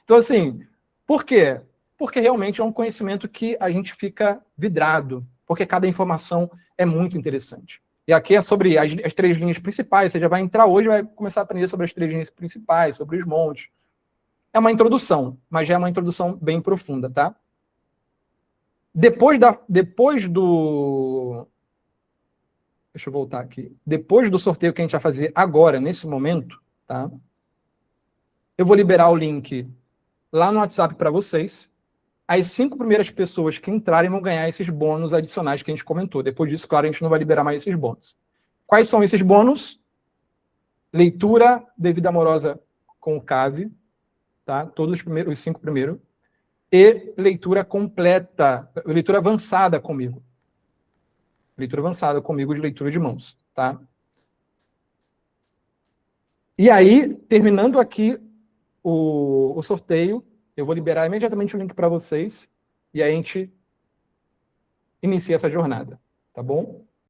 Então, assim, por quê? Porque realmente é um conhecimento que a gente fica vidrado, porque cada informação é muito interessante. E aqui é sobre as 3 linhas principais. Você já vai entrar hoje e vai começar a aprender sobre as 3 linhas principais, sobre os montes. É uma introdução, mas já é uma introdução bem profunda, tá? Depois do... Deixa eu voltar aqui. Depois do sorteio que a gente vai fazer agora, nesse momento, tá? Eu vou liberar o link lá no WhatsApp para vocês. As 5 primeiras pessoas que entrarem vão ganhar esses bônus adicionais que a gente comentou. Depois disso, claro, a gente não vai liberar mais esses bônus. Quais são esses bônus? Leitura de vida amorosa com o CAV, tá? Todos os 5 primeiros. E leitura completa, leitura avançada comigo. Leitura avançada comigo de leitura de mãos, tá? E aí, terminando aqui o sorteio, eu vou liberar imediatamente o link para vocês e aí a gente inicia essa jornada, tá bom?